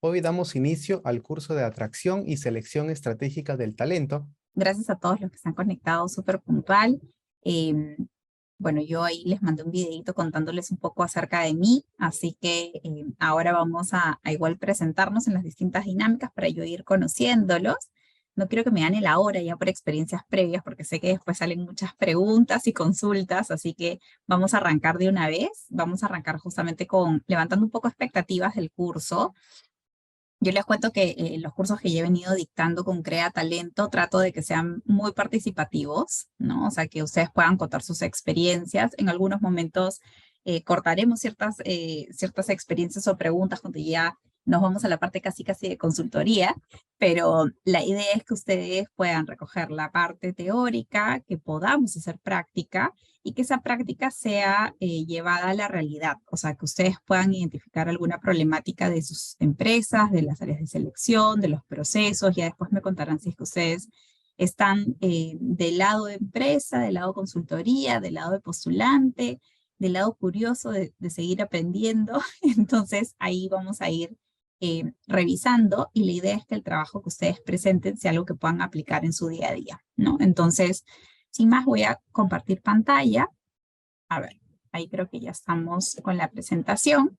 Hoy damos inicio al curso de atracción y selección estratégica del talento. Gracias a todos los que están conectados, súper puntual. Eh, bueno, yo ahí les mandé un videito contándoles un poco acerca de mí, así que ahora vamos a igual presentarnos en las distintas dinámicas para yo ir conociéndolos. No quiero que me gane la hora ya por experiencias previas, porque sé que después salen muchas preguntas y consultas, así que vamos a arrancar de una vez. Vamos a arrancar justamente con levantando un poco expectativas del curso. Yo les cuento que los cursos que yo he venido dictando con Crea Talento trato de que sean muy participativos, ¿no? O sea, que ustedes puedan contar sus experiencias. En algunos momentos cortaremos ciertas experiencias o preguntas cuando ya nos vamos a la parte casi de consultoría, pero la idea es que ustedes puedan recoger la parte teórica, que podamos hacer práctica y que esa práctica sea llevada a la realidad, o sea, que ustedes puedan identificar alguna problemática de sus empresas, de las áreas de selección, de los procesos, ya después me contarán si es que ustedes están del lado de empresa, del lado consultoría, del lado de postulante, del lado curioso de seguir aprendiendo, entonces ahí vamos a ir revisando y la idea es que el trabajo que ustedes presenten sea algo que puedan aplicar en su día a día, ¿no? Entonces, sin más, voy a compartir pantalla. A ver, ahí creo que ya estamos con la presentación.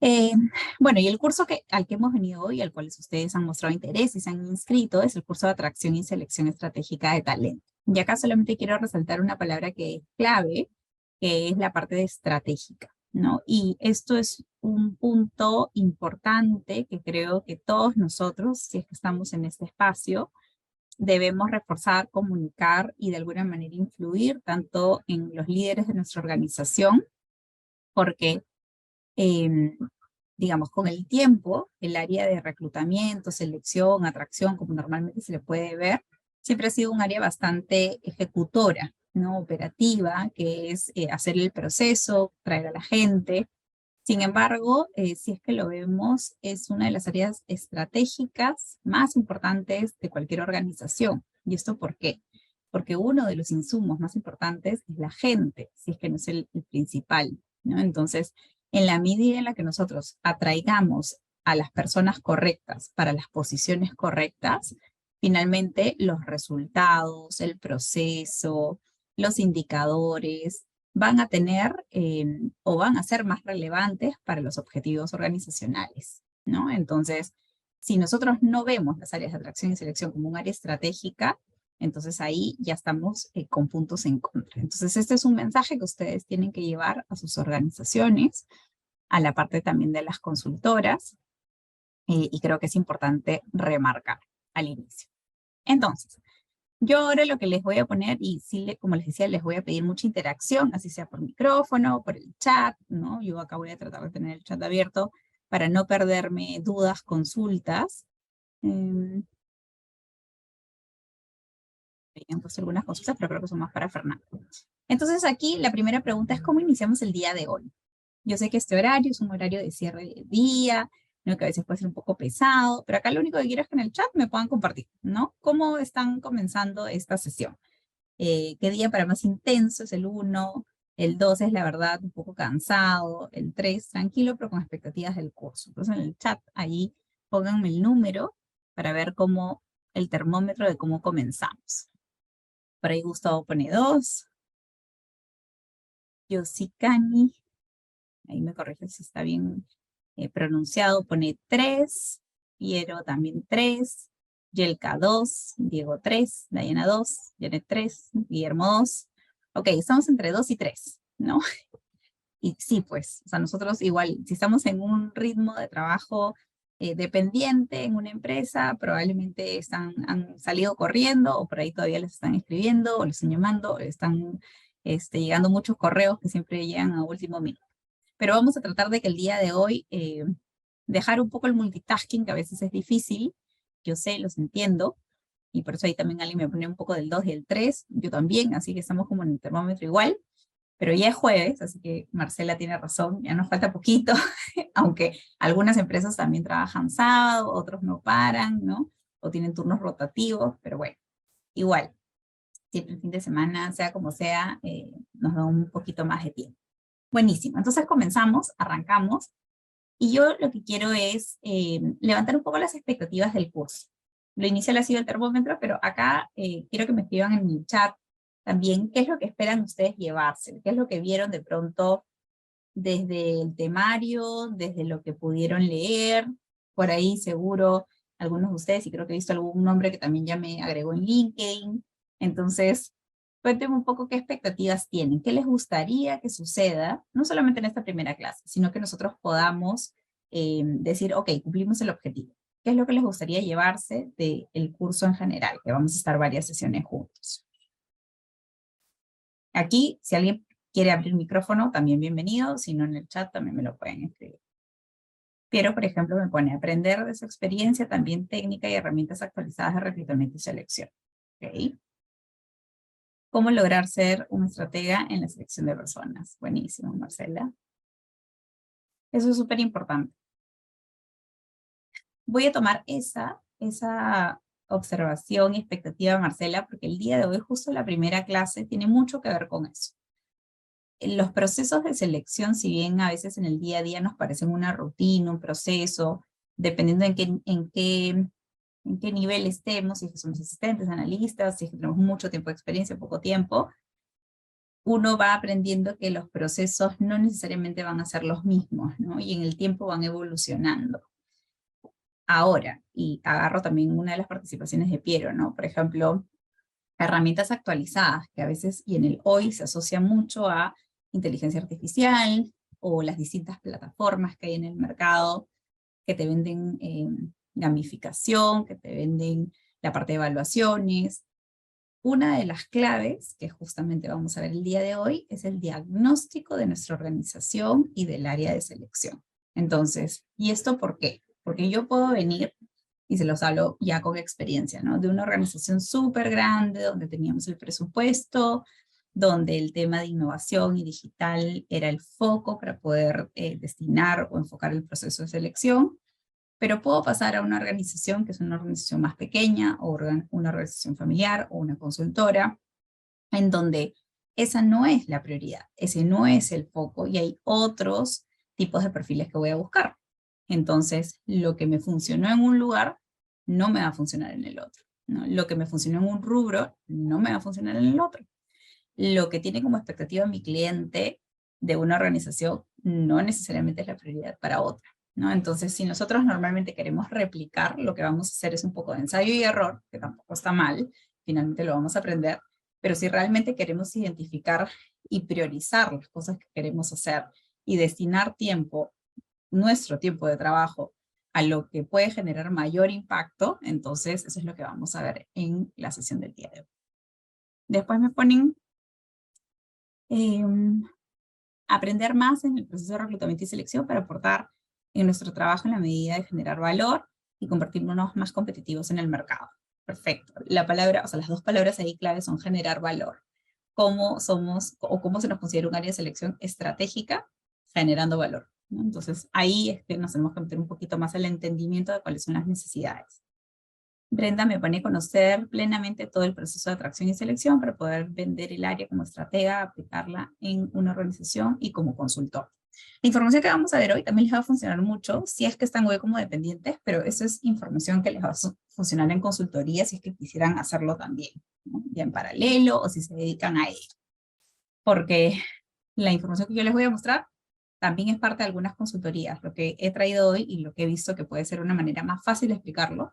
Eh, bueno, y el curso al que hemos venido hoy, al cual ustedes han mostrado interés y se han inscrito, es el curso de atracción y selección estratégica de talento. Y acá solamente quiero resaltar una palabra que es clave, que es la parte de estratégica, ¿no? Y esto es un punto importante que creo que todos nosotros, si es que estamos en este espacio, debemos reforzar, comunicar y de alguna manera influir tanto en los líderes de nuestra organización, porque, digamos, con el tiempo, el área de reclutamiento, selección, atracción, como normalmente se le puede ver, siempre ha sido un área bastante ejecutora, ¿no? Operativa, que es hacer el proceso, traer a la gente. Sin embargo, si es que lo vemos, es una de las áreas estratégicas más importantes de cualquier organización. ¿Y esto por qué? Porque uno de los insumos más importantes es la gente, si es que no es el principal, ¿no? Entonces, en la medida en la que nosotros atraigamos a las personas correctas para las posiciones correctas, finalmente los resultados, el proceso, los indicadores, van a tener o van a ser más relevantes para los objetivos organizacionales, ¿no? Entonces, si nosotros no vemos las áreas de atracción y selección como un área estratégica, entonces ahí ya estamos con puntos en contra. Entonces, este es un mensaje que ustedes tienen que llevar a sus organizaciones, a la parte también de las consultoras, y creo que es importante remarcar al inicio. Entonces, yo ahora lo que les voy a poner, y sí, como les decía, les voy a pedir mucha interacción, así sea por micrófono, por el chat, ¿no? Yo acá voy a tratar de tener el chat abierto para no perderme dudas, consultas. Habían puesto algunas consultas, pero creo que son más para Fernando. Entonces aquí la primera pregunta es ¿cómo iniciamos el día de hoy? Yo sé que este horario es un horario de cierre de día, ¿no? Que a veces puede ser un poco pesado, pero acá lo único que quiero es que en el chat me puedan compartir, ¿no? ¿Cómo están comenzando esta sesión? ¿Qué día para más intenso es el 1? El 2 es la verdad un poco cansado, el 3 tranquilo pero con expectativas del curso. Entonces en el chat ahí pónganme el número para ver cómo el termómetro de cómo comenzamos. Por ahí Gustavo pone 2. Yosikani, ahí me corrige si está bien pronunciado, pone 3. Piero también 3. Yelka 2. Diego 3. Diana 2. Janet 3. Guillermo 2. Ok, estamos entre 2 y 3, ¿no? Y sí, pues, o sea, nosotros igual, si estamos en un ritmo de trabajo dependiente en una empresa, probablemente han salido corriendo o por ahí todavía les están escribiendo o les están llamando, o están llegando muchos correos que siempre llegan a último minuto. Pero vamos a tratar de que el día de hoy dejar un poco el multitasking, que a veces es difícil, yo sé, los entiendo, y por eso ahí también alguien me pone un poco del 2 y el 3, yo también, así que estamos como en el termómetro igual. Pero ya es jueves, así que Marcela tiene razón, ya nos falta poquito, aunque algunas empresas también trabajan sábado, otros no paran, ¿no? O tienen turnos rotativos, pero bueno, igual, siempre el fin de semana, sea como sea, nos da un poquito más de tiempo. Buenísimo, entonces comenzamos, arrancamos. Y yo lo que quiero es levantar un poco las expectativas del curso. Lo inicial ha sido el termómetro, pero acá quiero que me escriban en mi chat también qué es lo que esperan ustedes llevarse, qué es lo que vieron de pronto desde el temario, desde lo que pudieron leer. Por ahí seguro algunos de ustedes, y creo que he visto algún nombre que también ya me agregó en LinkedIn. Entonces, cuéntenme un poco qué expectativas tienen, qué les gustaría que suceda, no solamente en esta primera clase, sino que nosotros podamos decir, ok, cumplimos el objetivo. ¿Qué es lo que les gustaría llevarse del curso en general? Que vamos a estar varias sesiones juntos. Aquí, si alguien quiere abrir el micrófono, también bienvenido. Si no, en el chat también me lo pueden escribir. Pero, por ejemplo, me pone aprender de su experiencia, también técnica y herramientas actualizadas de reclutamiento y selección. ¿Okay? ¿Cómo lograr ser un estratega en la selección de personas? Buenísimo, Marcela. Eso es súper importante. Voy a tomar esa observación y expectativa, Marcela, porque el día de hoy, justo la primera clase, tiene mucho que ver con eso. Los procesos de selección, si bien a veces en el día a día nos parecen una rutina, un proceso, dependiendo en qué nivel estemos, si es que somos asistentes, analistas, si es que tenemos mucho tiempo de experiencia, poco tiempo, uno va aprendiendo que los procesos no necesariamente van a ser los mismos, ¿no? Y en el tiempo van evolucionando. Ahora, y agarro también una de las participaciones de Piero, ¿no? Por ejemplo, herramientas actualizadas, que a veces y en el hoy se asocia mucho a inteligencia artificial o las distintas plataformas que hay en el mercado que te venden gamificación, que te venden la parte de evaluaciones. Una de las claves que justamente vamos a ver el día de hoy es el diagnóstico de nuestra organización y del área de selección. Entonces, ¿y esto por qué? Porque yo puedo venir, y se los hablo ya con experiencia, ¿no? De una organización súper grande donde teníamos el presupuesto, donde el tema de innovación y digital era el foco para poder destinar o enfocar el proceso de selección, pero puedo pasar a una organización que es una organización más pequeña, o una organización familiar, o una consultora, en donde esa no es la prioridad, ese no es el foco, y hay otros tipos de perfiles que voy a buscar. Entonces, lo que me funcionó en un lugar, no me va a funcionar en el otro, ¿no? Lo que me funcionó en un rubro, no me va a funcionar en el otro. Lo que tiene como expectativa mi cliente de una organización, no necesariamente es la prioridad para otra, ¿no? Entonces, si nosotros normalmente queremos replicar, lo que vamos a hacer es un poco de ensayo y error, que tampoco está mal, finalmente lo vamos a aprender, pero si realmente queremos identificar y priorizar las cosas que queremos hacer y destinar tiempo, nuestro tiempo de trabajo, a lo que puede generar mayor impacto, entonces eso es lo que vamos a ver en la sesión del día de hoy. Después me ponen aprender más en el proceso de reclutamiento y selección para aportar en nuestro trabajo en la medida de generar valor y convertirnos más competitivos en el mercado. Perfecto. La palabra, o sea, las dos palabras ahí clave son generar valor. ¿Cómo somos o cómo se nos considera un área de selección estratégica generando valor? ¿No? Entonces, ahí es que nos tenemos que meter un poquito más al entendimiento de cuáles son las necesidades. Brenda me pone a conocer plenamente todo el proceso de atracción y selección para poder vender el área como estratega, aplicarla en una organización y como consultor. La información que vamos a ver hoy también les va a funcionar mucho si es que están hoy como dependientes, pero eso es información que les va a funcionar en consultoría si es que quisieran hacerlo también, ¿no? Ya en paralelo o si se dedican a ello. Porque la información que yo les voy a mostrar también es parte de algunas consultorías. Lo que he traído hoy y lo que he visto que puede ser una manera más fácil de explicarlo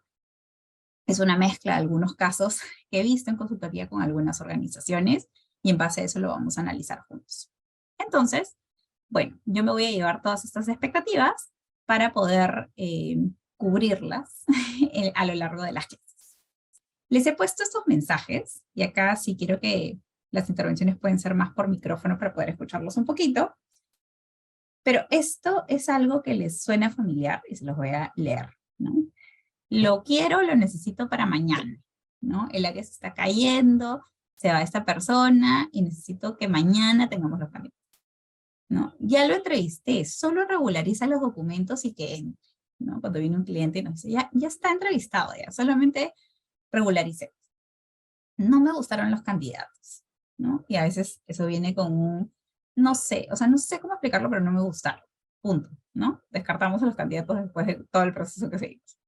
es una mezcla de algunos casos que he visto en consultoría con algunas organizaciones y en base a eso lo vamos a analizar juntos. Entonces, bueno, yo me voy a llevar todas estas expectativas para poder cubrirlas a lo largo de las clases. Les he puesto estos mensajes y acá sí quiero que las intervenciones pueden ser más por micrófono para poder escucharlos un poquito, pero esto es algo que les suena familiar y se los voy a leer, ¿no? Lo quiero, lo necesito para mañana, ¿no? El área se está cayendo, se va esta persona y necesito que mañana tengamos los cambios, ¿no? Ya lo entrevisté, solo regulariza los documentos y que entre, ¿no? Cuando viene un cliente y nos dice, ya está entrevistado, ya solamente regularice. No me gustaron los candidatos, ¿no? Y a veces eso viene con un, no sé, o sea, no sé cómo explicarlo, pero no me gustaron, punto. ¿no? Descartamos a los candidatos después de todo el proceso que seguimos.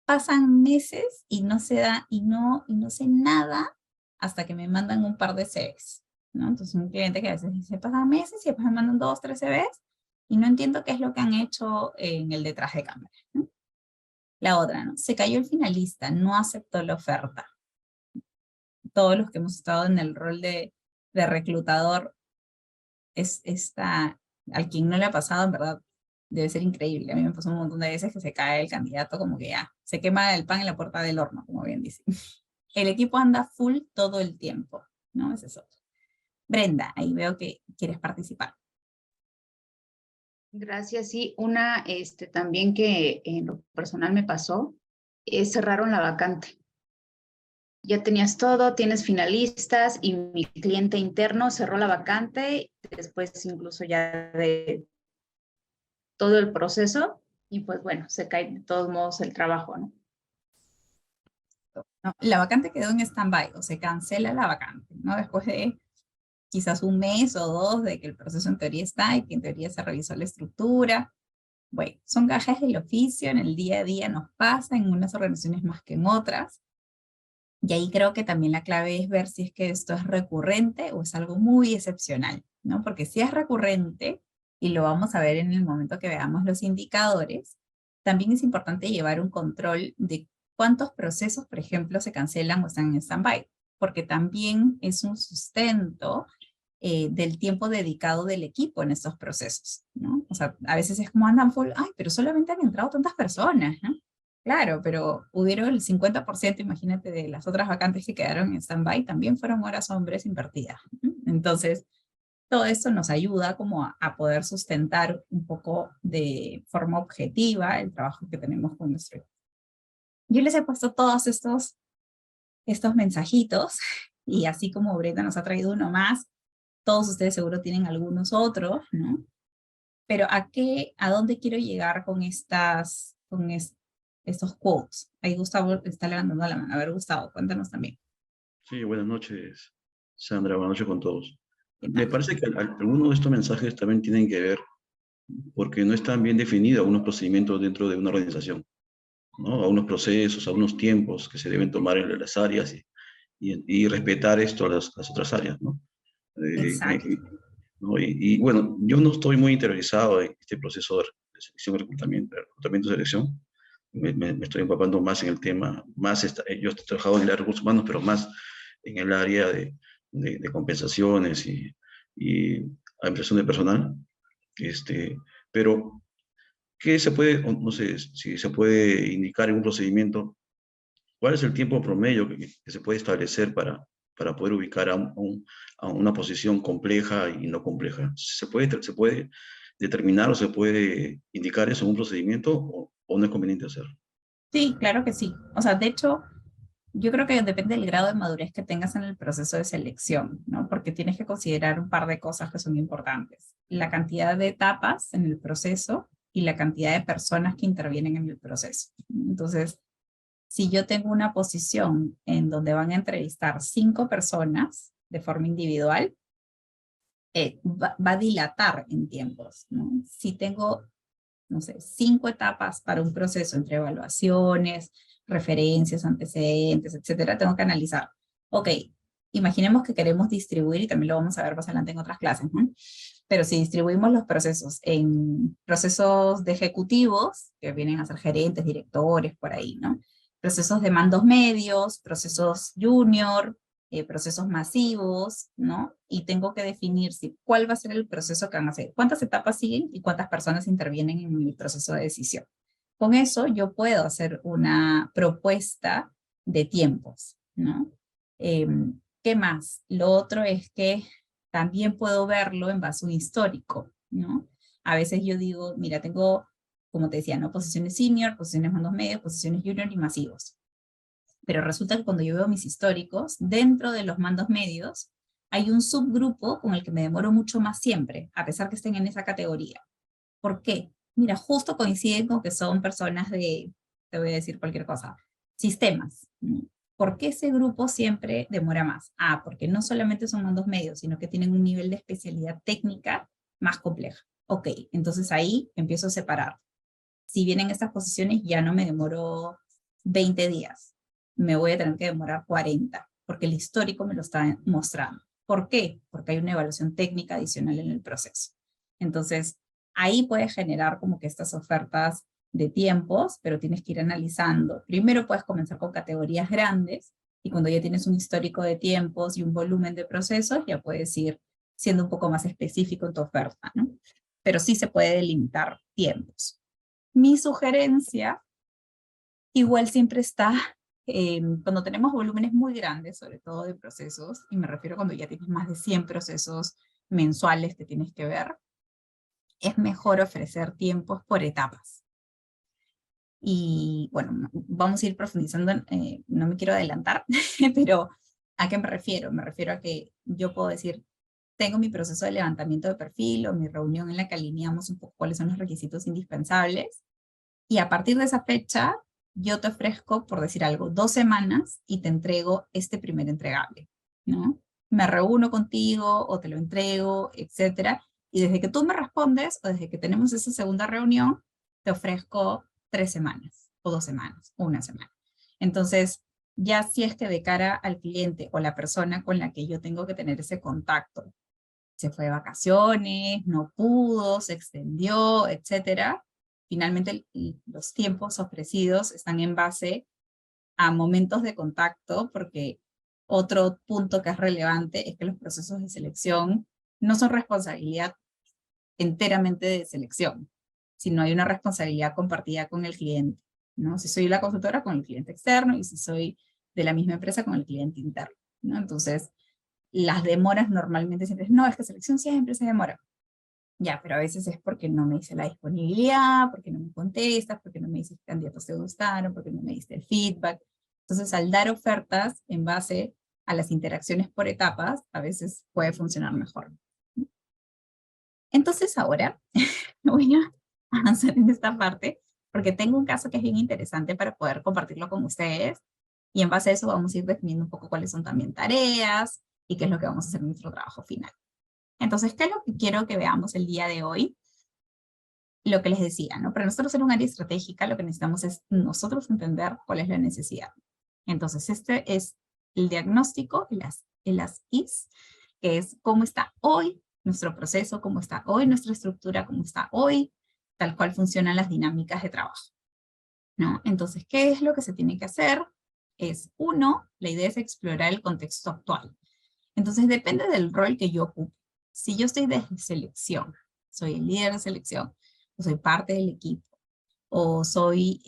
Pasan meses y no se da, y no sé nada hasta que me mandan un par de CVs, ¿no? Entonces un cliente que a veces dice, pasan meses y después me mandan 2, 3 CVs y no entiendo qué es lo que han hecho en el detrás de cámara, ¿no? La otra, ¿no? Se cayó el finalista, no aceptó la oferta. Todos los que hemos estado en el rol de reclutador, al quien no le ha pasado, en verdad, debe ser increíble. A mí me pasó un montón de veces que se cae el candidato como que ya, se quema el pan en la puerta del horno, como bien dicen. El equipo anda full todo el tiempo, ¿no? Ese es otro. Brenda, ahí veo que quieres participar. Gracias. Sí, una también que en lo personal me pasó, es cerraron la vacante. Ya tenías todo, tienes finalistas y mi cliente interno cerró la vacante, después incluso ya de todo el proceso y pues bueno, se cae de todos modos el trabajo, ¿no? No, la vacante quedó en stand-by o se cancela la vacante, ¿no? Después de quizás un mes o dos de que el proceso en teoría está y que en teoría se revisó la estructura. Bueno, son gajes del oficio, en el día a día nos pasa, en unas organizaciones más que en otras. Y ahí creo que también la clave es ver si es que esto es recurrente o es algo muy excepcional, ¿no? Porque si es recurrente, y lo vamos a ver en el momento que veamos los indicadores, también es importante llevar un control de cuántos procesos, por ejemplo, se cancelan o están en stand-by, porque también es un sustento del tiempo dedicado del equipo en estos procesos, ¿no? O sea, a veces es como andan full, ay, pero solamente han entrado tantas personas, ¿no? Claro, pero hubieron el 50%, imagínate, de las otras vacantes que quedaron en stand-by, también fueron horas hombres invertidas, ¿no? Entonces, todo esto nos ayuda como a poder sustentar un poco de forma objetiva el trabajo que tenemos con nuestro equipo. Yo les he puesto todos estos mensajitos, y así como Brenda nos ha traído uno más, todos ustedes seguro tienen algunos otros, ¿no? Pero ¿a dónde quiero llegar con estos quotes? Ahí Gustavo está levantando la mano. A ver, Gustavo, cuéntanos también. Sí, buenas noches, Sandra, buenas noches con todos. ¿Qué Me tal? parece que algunos de estos mensajes también tienen que ver porque no están bien definidos algunos procedimientos dentro de una organización, ¿no? A unos procesos, a unos tiempos que se deben tomar en las áreas y respetar esto a las otras áreas, ¿no? Exacto. ¿No? Bueno, yo no estoy muy interiorizado en este proceso de selección y reclutamiento y selección. Me estoy empapando más en el tema, yo he trabajado en el área de recursos humanos, pero más en el área de compensaciones y ampliación de personal. Pero, ¿qué se puede, no sé, si se puede indicar en un procedimiento, cuál es el tiempo promedio que se puede establecer para poder ubicar a una posición compleja y no compleja? ¿Se puede determinar o se puede indicar eso en un procedimiento o no es conveniente hacerlo? Sí, claro que sí. O sea, de hecho, yo creo que depende del grado de madurez que tengas en el proceso de selección, ¿no? Porque tienes que considerar un par de cosas que son importantes. La cantidad de etapas en el proceso y la cantidad de personas que intervienen en el proceso. Entonces, si yo tengo una posición en donde van a entrevistar 5 personas de forma individual, va a dilatar en tiempos, ¿no? Si tengo, no sé, 5 etapas para un proceso entre evaluaciones, referencias, antecedentes, etcétera, tengo que analizar. Ok, imaginemos que queremos distribuir, y también lo vamos a ver más adelante en otras clases, ¿no? Pero si distribuimos los procesos en procesos de ejecutivos, que vienen a ser gerentes, directores, por ahí, ¿no? Procesos de mandos medios, procesos junior, procesos masivos, ¿no? Y tengo que definir cuál va a ser el proceso que van a hacer, cuántas etapas siguen y cuántas personas intervienen en mi proceso de decisión. Con eso yo puedo hacer una propuesta de tiempos, ¿no? ¿Qué más? Lo otro es que también puedo verlo en base a un histórico, ¿no? A veces yo digo, mira, tengo, como te decía, ¿no? Posiciones senior, posiciones mandos medios, posiciones junior y masivos. Pero resulta que cuando yo veo mis históricos, dentro de los mandos medios, hay un subgrupo con el que me demoro mucho más siempre, a pesar que estén en esa categoría. ¿Por qué? Mira, justo coinciden con que son personas te voy a decir cualquier cosa, sistemas. ¿Por qué ese grupo siempre demora más? Porque no solamente son mandos medios, sino que tienen un nivel de especialidad técnica más compleja. Ok, entonces ahí empiezo a separar. Si vienen estas posiciones, ya no me demoro 20 días. Me voy a tener que demorar 40, porque el histórico me lo está mostrando. ¿Por qué? Porque hay una evaluación técnica adicional en el proceso. Entonces, ahí puedes generar como que estas ofertas de tiempos, pero tienes que ir analizando. Primero puedes comenzar con categorías grandes, y cuando ya tienes un histórico de tiempos y un volumen de procesos, ya puedes ir siendo un poco más específico en tu oferta, ¿no? Pero sí se puede delimitar tiempos. Mi sugerencia igual siempre está, cuando tenemos volúmenes muy grandes, sobre todo de procesos, y me refiero cuando ya tienes más de 100 procesos mensuales que tienes que ver, es mejor ofrecer tiempos por etapas. Y bueno, vamos a ir profundizando, no me quiero adelantar, pero ¿a qué me refiero? Me refiero a que yo puedo decir, tengo mi proceso de levantamiento de perfil o mi reunión en la que alineamos un poco cuáles son los requisitos indispensables, y a partir de esa fecha, yo te ofrezco, por decir algo, 2 semanas y te entrego este primer entregable, ¿no? Me reúno contigo o te lo entrego, etcétera. Y desde que tú me respondes o desde que tenemos esa segunda reunión, te ofrezco 3 semanas o 2 semanas o 1 semana. Entonces, ya si es que de cara al cliente o la persona con la que yo tengo que tener ese contacto, se fue de vacaciones, no pudo, se extendió, etcétera, finalmente los tiempos ofrecidos están en base a momentos de contacto, porque otro punto que es relevante es que los procesos de selección no son responsabilidad enteramente de selección, sino hay una responsabilidad compartida con el cliente, ¿no? Si soy la consultora, con el cliente externo, y si soy de la misma empresa, con el cliente interno, ¿no? Entonces, las demoras normalmente siempre es, no, es que selección siempre se demora. Ya, pero a veces es porque no me dice la disponibilidad, porque no me contestas, porque no me dices qué candidatos te gustaron, porque no me diste el feedback. Entonces, al dar ofertas en base a las interacciones por etapas, a veces puede funcionar mejor. Entonces ahora voy a avanzar en esta parte, porque tengo un caso que es bien interesante para poder compartirlo con ustedes, y en base a eso vamos a ir definiendo un poco cuáles son también tareas, y qué es lo que vamos a hacer en nuestro trabajo final. Entonces, ¿qué es lo que quiero que veamos el día de hoy? Lo que les decía, ¿no? Para nosotros ser un área estratégica, lo que necesitamos es nosotros entender cuál es la necesidad. Entonces, este es el diagnóstico, el as-is, que es cómo está hoy nuestro proceso, cómo está hoy nuestra estructura, cómo está hoy, tal cual funcionan las dinámicas de trabajo, ¿no? Entonces, ¿qué es lo que se tiene que hacer? Es, uno, la idea es explorar el contexto actual. Entonces, depende del rol que yo ocupe. Si yo estoy de selección, soy el líder de selección, o soy parte del equipo, o soy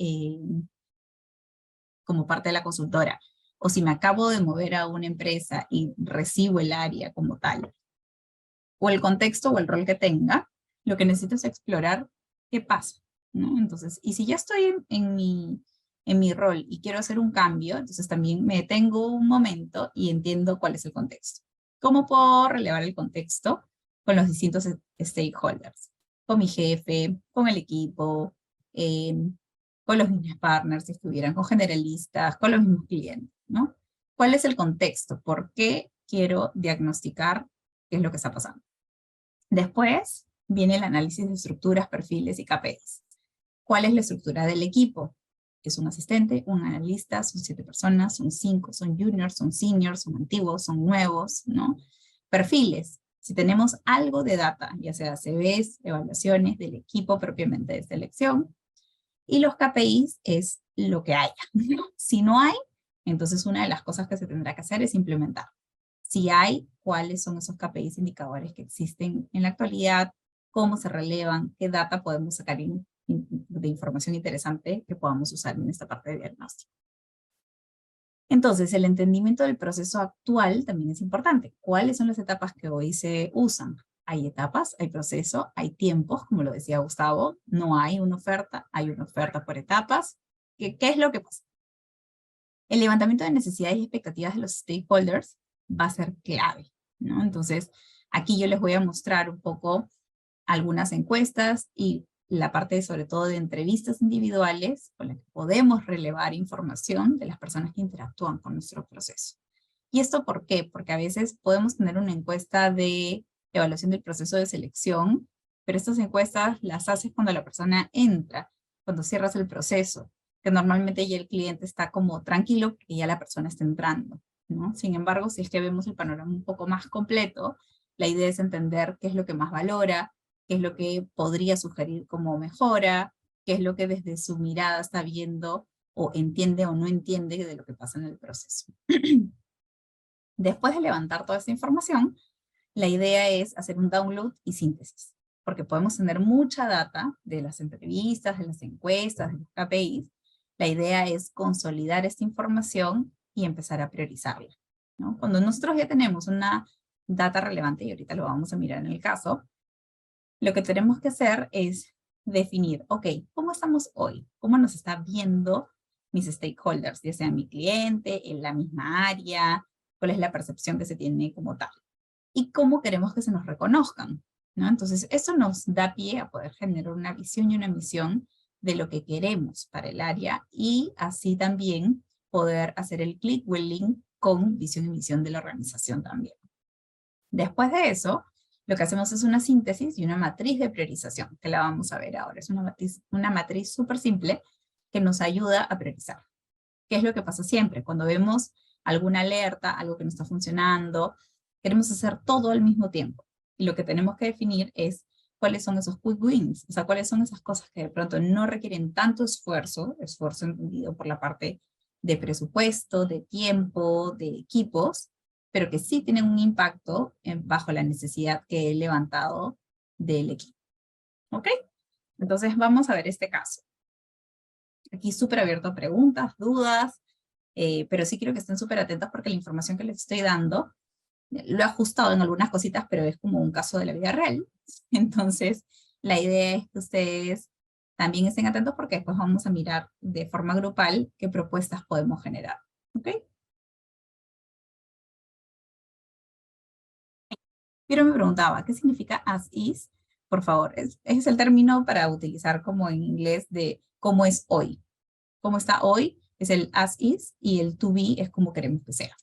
como parte de la consultora, o si me acabo de mover a una empresa y recibo el área como tal, o el contexto o el rol que tenga, lo que necesito es explorar qué pasa, ¿no? Entonces, y si ya estoy en mi rol y quiero hacer un cambio, entonces también me detengo un momento y entiendo cuál es el contexto. ¿Cómo puedo relevar el contexto con los distintos stakeholders? Con mi jefe, con el equipo, con los business partners si estuvieran, con generalistas, con los mismos clientes, ¿no? ¿Cuál es el contexto? ¿Por qué quiero diagnosticar qué es lo que está pasando? Después viene el análisis de estructuras, perfiles y KPIs. ¿Cuál es la estructura del equipo? Es un asistente, un analista, son 7 personas, son 5, son juniors, son seniors, son antiguos, son nuevos, ¿no? Perfiles. Si tenemos algo de data, ya sea CVs, evaluaciones del equipo propiamente de selección, y los KPIs es lo que haya, ¿no? Si no hay, entonces una de las cosas que se tendrá que hacer es implementar. Si hay, cuáles son esos KPIs indicadores que existen en la actualidad, cómo se relevan, qué data podemos sacar de información interesante que podamos usar en esta parte de diagnóstico. Entonces, el entendimiento del proceso actual también es importante. ¿Cuáles son las etapas que hoy se usan? Hay etapas, hay proceso, hay tiempos, como lo decía Gustavo. No hay una oferta, hay una oferta por etapas. ¿Qué es lo que pasa? El levantamiento de necesidades y expectativas de los stakeholders va a ser clave, ¿no? Entonces, aquí yo les voy a mostrar un poco algunas encuestas y la parte sobre todo de entrevistas individuales con las que podemos relevar información de las personas que interactúan con nuestro proceso. ¿Y esto por qué? Porque a veces podemos tener una encuesta de evaluación del proceso de selección pero estas encuestas las haces cuando la persona entra, cuando cierras el proceso, que normalmente ya el cliente está como tranquilo porque ya la persona está entrando, ¿no? Sin embargo, si es que vemos el panorama un poco más completo, la idea es entender qué es lo que más valora, qué es lo que podría sugerir como mejora, qué es lo que desde su mirada está viendo o entiende o no entiende de lo que pasa en el proceso. Después de levantar toda esta información, la idea es hacer un download y síntesis, porque podemos tener mucha data de las entrevistas, de las encuestas, de los KPIs. La idea es consolidar esta información y empezar a priorizarla, ¿no? Cuando nosotros ya tenemos una data relevante, y ahorita lo vamos a mirar en el caso, lo que tenemos que hacer es definir, ok, ¿cómo estamos hoy? ¿Cómo nos está viendo mis stakeholders? Ya sea mi cliente, en la misma área, cuál es la percepción que se tiene como tal. Y cómo queremos que se nos reconozcan, ¿no? Entonces, eso nos da pie a poder generar una visión y una misión de lo que queremos para el área y así también poder hacer el click o el link con visión y misión de la organización también. Después de eso, lo que hacemos es una síntesis y una matriz de priorización, que la vamos a ver ahora. Es una matriz súper simple que nos ayuda a priorizar. ¿Qué es lo que pasa siempre? Cuando vemos alguna alerta, algo que no está funcionando, queremos hacer todo al mismo tiempo. Y lo que tenemos que definir es cuáles son esos quick wins, o sea, cuáles son esas cosas que de pronto no requieren tanto esfuerzo entendido por la parte de presupuesto, de tiempo, de equipos, pero que sí tienen un impacto bajo la necesidad que he levantado del equipo. ¿Ok? Entonces vamos a ver este caso. Aquí súper abierto a preguntas, dudas, pero sí quiero que estén súper atentos porque la información que les estoy dando lo he ajustado en algunas cositas, pero es como un caso de la vida real. Entonces, la idea es que ustedes también estén atentos porque después vamos a mirar de forma grupal qué propuestas podemos generar. ¿Ok? Pero me preguntaba, ¿qué significa as is? Por favor, es el término para utilizar como en inglés de cómo es hoy. Cómo está hoy es el as is y el to be es como queremos que sea.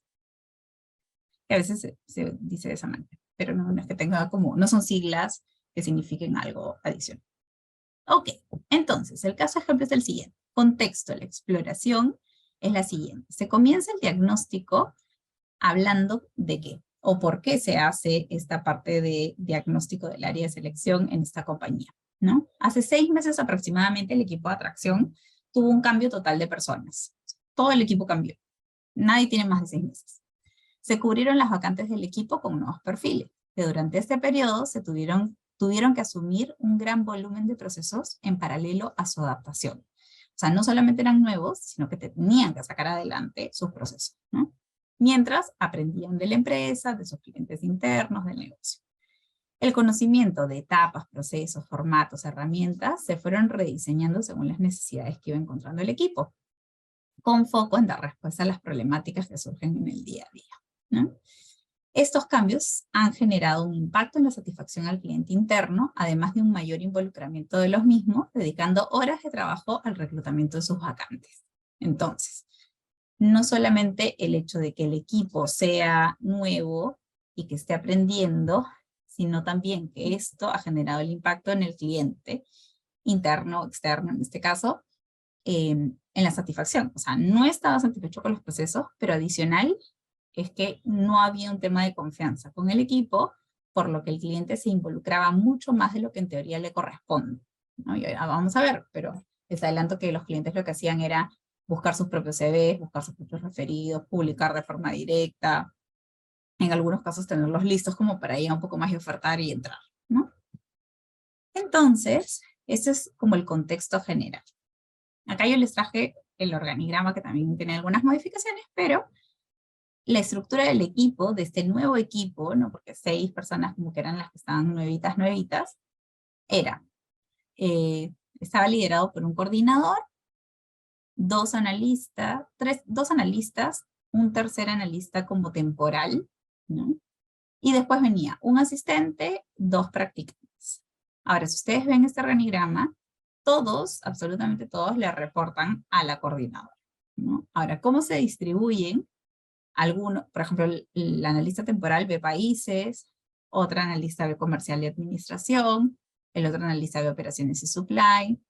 Que a veces se dice de esa manera, pero no es que tenga como, no son siglas que signifiquen algo adicional. Ok, entonces el caso ejemplo es el siguiente. Contexto, la exploración es la siguiente. Se comienza el diagnóstico hablando de qué o por qué se hace esta parte de diagnóstico del área de selección en esta compañía, ¿no? Hace 6 meses aproximadamente el equipo de atracción tuvo un cambio total de personas. Todo el equipo cambió. Nadie tiene más de 6 meses. Se cubrieron las vacantes del equipo con nuevos perfiles, que durante este periodo se tuvieron que asumir un gran volumen de procesos en paralelo a su adaptación. O sea, no solamente eran nuevos, sino que tenían que sacar adelante sus procesos, ¿no? Mientras aprendían de la empresa, de sus clientes internos, del negocio. El conocimiento de etapas, procesos, formatos, herramientas se fueron rediseñando según las necesidades que iba encontrando el equipo, con foco en dar respuesta a las problemáticas que surgen en el día a día, ¿no? Estos cambios han generado un impacto en la satisfacción al cliente interno, además de un mayor involucramiento de los mismos, dedicando horas de trabajo al reclutamiento de sus vacantes. Entonces, no solamente el hecho de que el equipo sea nuevo y que esté aprendiendo, sino también que esto ha generado el impacto en el cliente, interno o externo en este caso, en la satisfacción. O sea, no estaba satisfecho con los procesos, pero adicional es que no había un tema de confianza con el equipo, por lo que el cliente se involucraba mucho más de lo que en teoría le corresponde, ¿no? Y vamos a ver, pero les adelanto que los clientes lo que hacían era buscar sus propios CVs, buscar sus propios referidos, publicar de forma directa, en algunos casos tenerlos listos como para ir un poco más y ofertar y entrar, ¿no? Entonces, ese es como el contexto general. Acá yo les traje el organigrama que también tiene algunas modificaciones, pero la estructura del equipo, de este nuevo equipo, ¿no? Porque 6 personas como que eran las que estaban nuevitas, era, estaba liderado por un coordinador, 2 analistas, 2 analistas, un tercer analista como temporal, ¿no? Y después venía un asistente, 2 practicantes. Ahora, si ustedes ven este organigrama, todos, absolutamente todos, le reportan a la coordinadora, ¿no? Ahora, ¿cómo se distribuyen? Algunos, por ejemplo, el analista temporal ve países, otra analista ve comercial y administración, el otro analista de operaciones y supply,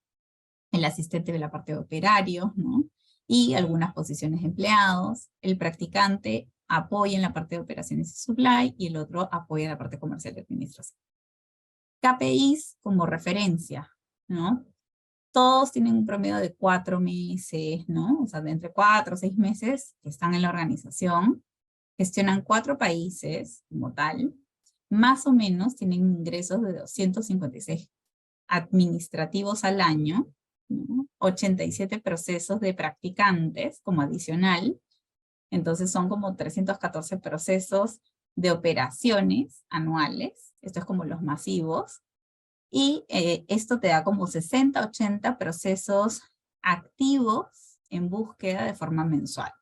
el asistente de la parte de operario, ¿no? Y algunas posiciones de empleados. El practicante apoya en la parte de operaciones y supply y el otro apoya en la parte comercial y administración. KPIs como referencia, ¿no? Todos tienen un promedio de 4 meses, ¿no? O sea, de entre 4 o 6 meses que están en la organización, gestionan 4 países como tal, más o menos tienen ingresos de 256 administrativos al año, ¿no? 87 procesos de practicantes como adicional, entonces son como 314 procesos de operaciones anuales, esto es como los masivos, y esto te da como 60, 80 procesos activos en búsqueda de forma mensual.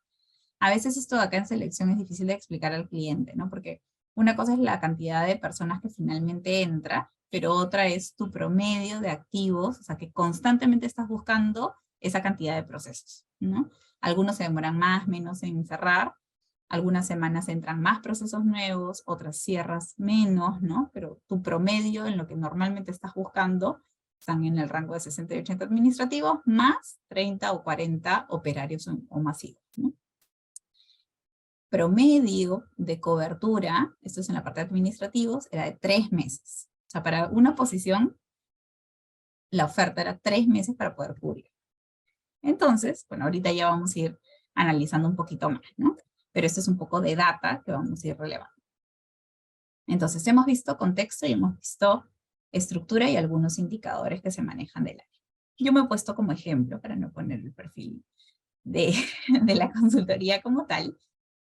A veces esto de acá en selección es difícil de explicar al cliente, ¿no? Porque una cosa es la cantidad de personas que finalmente entra, pero otra es tu promedio de activos, o sea, que constantemente estás buscando esa cantidad de procesos, ¿no? Algunos se demoran más, menos en cerrar, algunas semanas entran más procesos nuevos, otras cierras menos, ¿no? Pero tu promedio en lo que normalmente estás buscando están en el rango de 60 y 80 administrativos, más 30 o 40 operarios o masivos, ¿no? Promedio de cobertura, esto es en la parte de administrativos, era de 3 meses. O sea, para una posición, la oferta era 3 meses para poder cubrir. Entonces, bueno, ahorita ya vamos a ir analizando un poquito más, ¿no? Pero esto es un poco de data que vamos a ir relevando. Entonces, hemos visto contexto y hemos visto estructura y algunos indicadores que se manejan del área. Yo me he puesto como ejemplo para no poner el perfil de la consultoría como tal,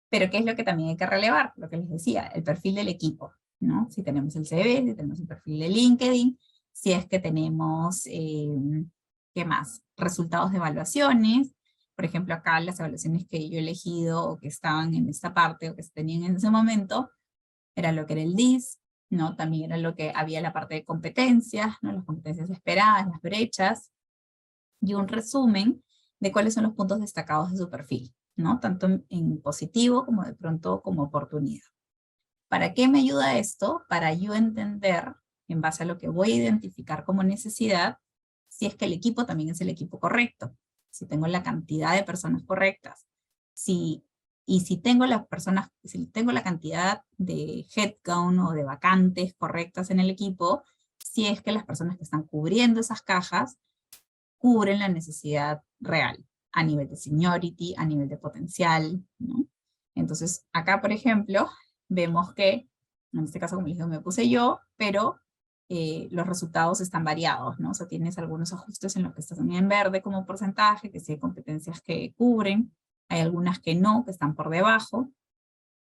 pero ¿qué es lo que también hay que relevar? Lo que les decía, el perfil del equipo, ¿no? Si tenemos el CV, si tenemos el perfil de LinkedIn, si es que tenemos, ¿qué más? Resultados de evaluaciones. Por ejemplo, acá las evaluaciones que yo he elegido o que estaban en esta parte o que se tenían en ese momento, era lo que era el DIS, ¿no? También era lo que había la parte de competencias, ¿no? Las competencias esperadas, las brechas, y un resumen de cuáles son los puntos destacados de su perfil, ¿no? Tanto en positivo como de pronto como oportunidad. ¿Para qué me ayuda esto? Para yo entender, en base a lo que voy a identificar como necesidad, si es que el equipo también es el equipo correcto, si tengo la cantidad de personas correctas, y si tengo las personas, si tengo la cantidad de headcount o de vacantes correctas en el equipo, si es que las personas que están cubriendo esas cajas cubren la necesidad real, a nivel de seniority, a nivel de potencial, ¿no? Entonces, acá, por ejemplo, vemos que, en este caso, como les digo, me puse yo, pero los resultados están variados, ¿no? O sea, tienes algunos ajustes en los que están en verde como porcentaje, que sí hay competencias que cubren, hay algunas que no, que están por debajo.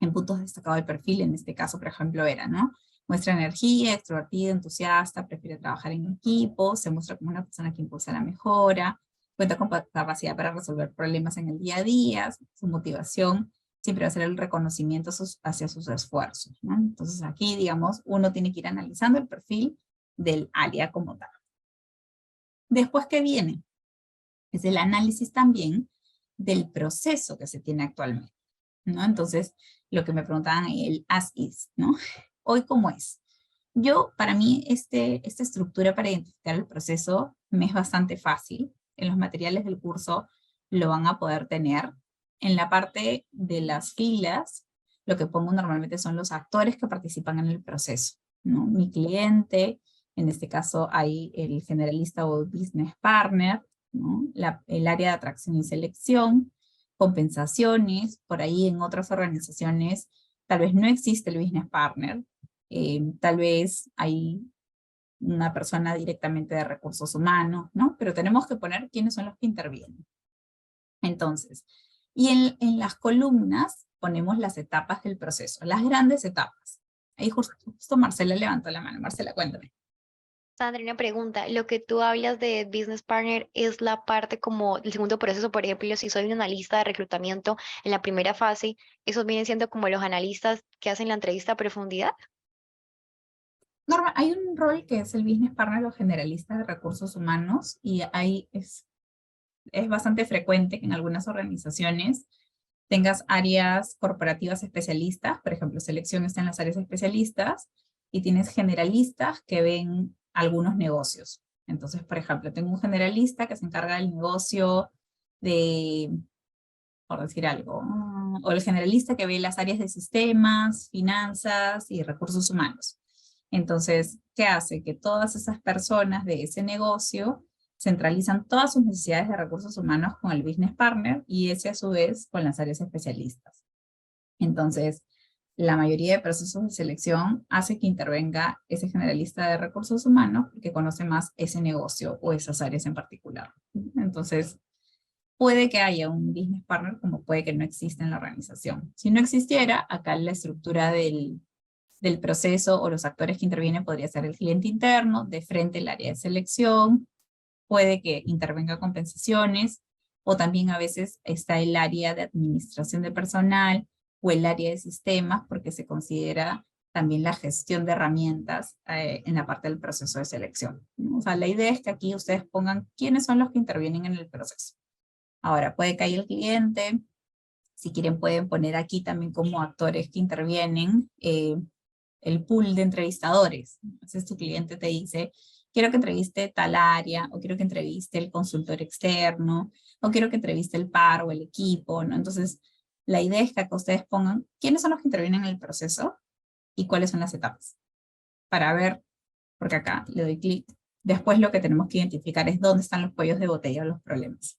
En puntos destacados del perfil, en este caso, por ejemplo, era, ¿no? Muestra energía, extrovertido, entusiasta, prefiere trabajar en equipo, se muestra como una persona que impulsa la mejora, cuenta con capacidad para resolver problemas en el día a día, su motivación siempre va a ser el reconocimiento hacia sus esfuerzos, ¿no? Entonces aquí, digamos, uno tiene que ir analizando el perfil del área como tal. Después, ¿qué viene? Es el análisis también del proceso que se tiene actualmente, ¿no? Entonces, lo que me preguntaban, el as is, ¿no? Hoy, ¿cómo es? Para mí, esta estructura para identificar el proceso me es bastante fácil. En los materiales del curso lo van a poder tener. En la parte de las filas, lo que pongo normalmente son los actores que participan en el proceso, ¿no? Mi cliente, en este caso hay el generalista o business partner, ¿no? El área de atracción y selección, compensaciones, por ahí en otras organizaciones tal vez no existe el business partner, tal vez hay una persona directamente de recursos humanos, ¿no? Pero tenemos que poner quiénes son los que intervienen. Entonces, y en las columnas ponemos las etapas del proceso, las grandes etapas. Ahí justo Marcela levantó la mano. Marcela, cuéntame. Sandra, una pregunta. Lo que tú hablas de business partner es la parte como el segundo proceso, por ejemplo, si soy un analista de reclutamiento en la primera fase, ¿esos vienen siendo como los analistas que hacen la entrevista a profundidad? Norma, hay un rol que es el business partner o generalista de recursos humanos y ahí es bastante frecuente que en algunas organizaciones tengas áreas corporativas especialistas, por ejemplo, selección está en las áreas especialistas, y tienes generalistas que ven algunos negocios. Entonces, por ejemplo, tengo un generalista que se encarga del negocio de, por decir algo, o el generalista que ve las áreas de sistemas, finanzas y recursos humanos. Entonces, ¿qué hace? Que todas esas personas de ese negocio centralizan todas sus necesidades de recursos humanos con el business partner y ese a su vez con las áreas especialistas. Entonces, la mayoría de procesos de selección hace que intervenga ese generalista de recursos humanos porque conoce más ese negocio o esas áreas en particular. Entonces, puede que haya un business partner como puede que no exista en la organización. Si no existiera, acá la estructura del proceso o los actores que intervienen podría ser el cliente interno, de frente el área de selección, puede que intervenga compensaciones, o también a veces está el área de administración de personal o el área de sistemas, porque se considera también la gestión de herramientas en la parte del proceso de selección, ¿no? O sea, la idea es que aquí ustedes pongan quiénes son los que intervienen en el proceso. Ahora, puede que haya el cliente, si quieren pueden poner aquí también como actores que intervienen el pool de entrevistadores. Entonces tu cliente te dice, quiero que entreviste tal área, o quiero que entreviste el consultor externo, o quiero que entreviste el par o el equipo, ¿no? Entonces, la idea es que acá ustedes pongan quiénes son los que intervienen en el proceso y cuáles son las etapas. Para ver, porque acá le doy clic, después lo que tenemos que identificar es dónde están los cuellos de botella o los problemas.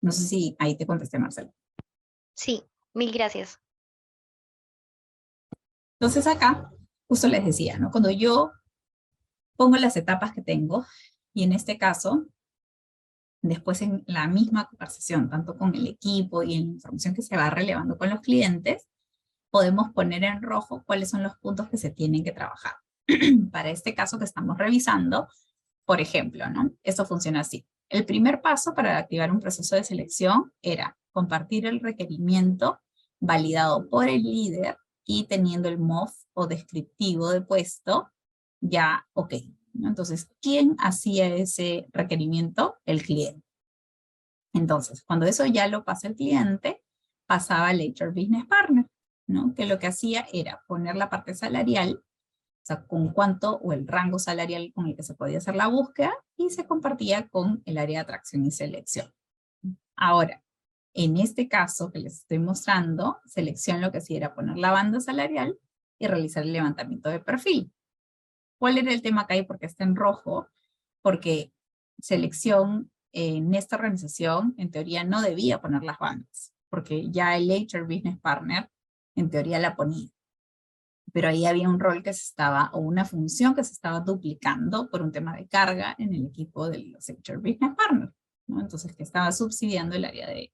No sé si ahí te contesté, Marcelo. Sí, mil gracias. Entonces acá, justo les decía, ¿no? Cuando yo pongo las etapas que tengo, y en este caso, después en la misma conversación, tanto con el equipo y en la información que se va relevando con los clientes, podemos poner en rojo cuáles son los puntos que se tienen que trabajar. Para este caso que estamos revisando, por ejemplo, ¿no? Esto funciona así. El primer paso para activar un proceso de selección era compartir el requerimiento validado por el líder y teniendo el MOF o descriptivo de puesto ya ok, ¿no? Entonces, ¿quién hacía ese requerimiento? El cliente. Entonces, cuando eso ya lo pasa el cliente, pasaba al HR Business Partner, ¿no? Que lo que hacía era poner la parte salarial, o sea, con cuánto o el rango salarial con el que se podía hacer la búsqueda y se compartía con el área de atracción y selección. Ahora, en este caso que les estoy mostrando, selección lo que hacía era poner la banda salarial y realizar el levantamiento de perfil. ¿Cuál era el tema acá y por qué está en rojo? Porque selección en esta organización en teoría no debía poner las bandas, porque ya el HR Business Partner en teoría la ponía. Pero ahí había un rol que se estaba, o una función que se estaba duplicando por un tema de carga en el equipo de los HR Business Partners, ¿no? Entonces, que estaba subsidiando el área de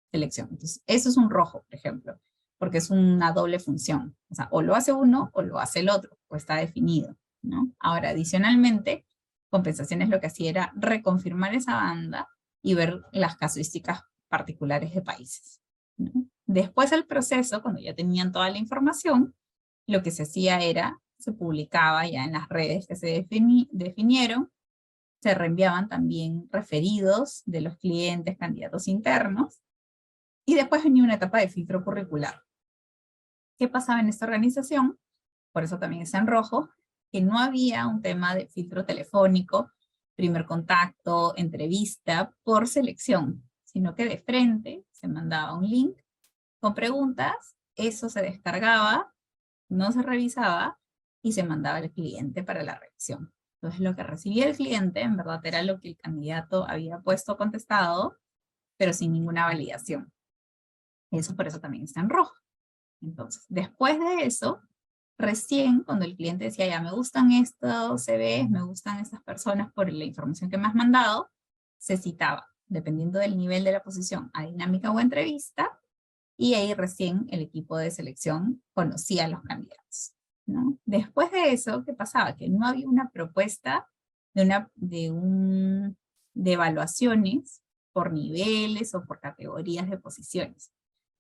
selección. Entonces, eso es un rojo, por ejemplo, porque es una doble función. O sea, o lo hace uno o lo hace el otro, o está definido, ¿no? Ahora, adicionalmente, compensaciones lo que hacía era reconfirmar esa banda y ver las casuísticas particulares de países, ¿no? Después del proceso, cuando ya tenían toda la información, lo que se hacía era, se publicaba ya en las redes que se definieron, se reenviaban también referidos de los clientes, candidatos internos, y después venía una etapa de filtro curricular. ¿Qué pasaba en esta organización? Por eso también está en rojo, que no había un tema de filtro telefónico, primer contacto, entrevista, por selección, sino que de frente se mandaba un link con preguntas, eso se descargaba, no se revisaba y se mandaba al cliente para la revisión. Entonces lo que recibía el cliente en verdad era lo que el candidato había puesto contestado, pero sin ninguna validación. Eso por eso también está en rojo. Entonces, después de eso, recién cuando el cliente decía, ya me gustan estos CVs, me gustan estas personas por la información que me has mandado, se citaba, dependiendo del nivel de la posición, a dinámica o entrevista, y ahí recién el equipo de selección conocía a los candidatos, ¿no? Después de eso, ¿qué pasaba? Que no había una propuesta de evaluaciones por niveles o por categorías de posiciones.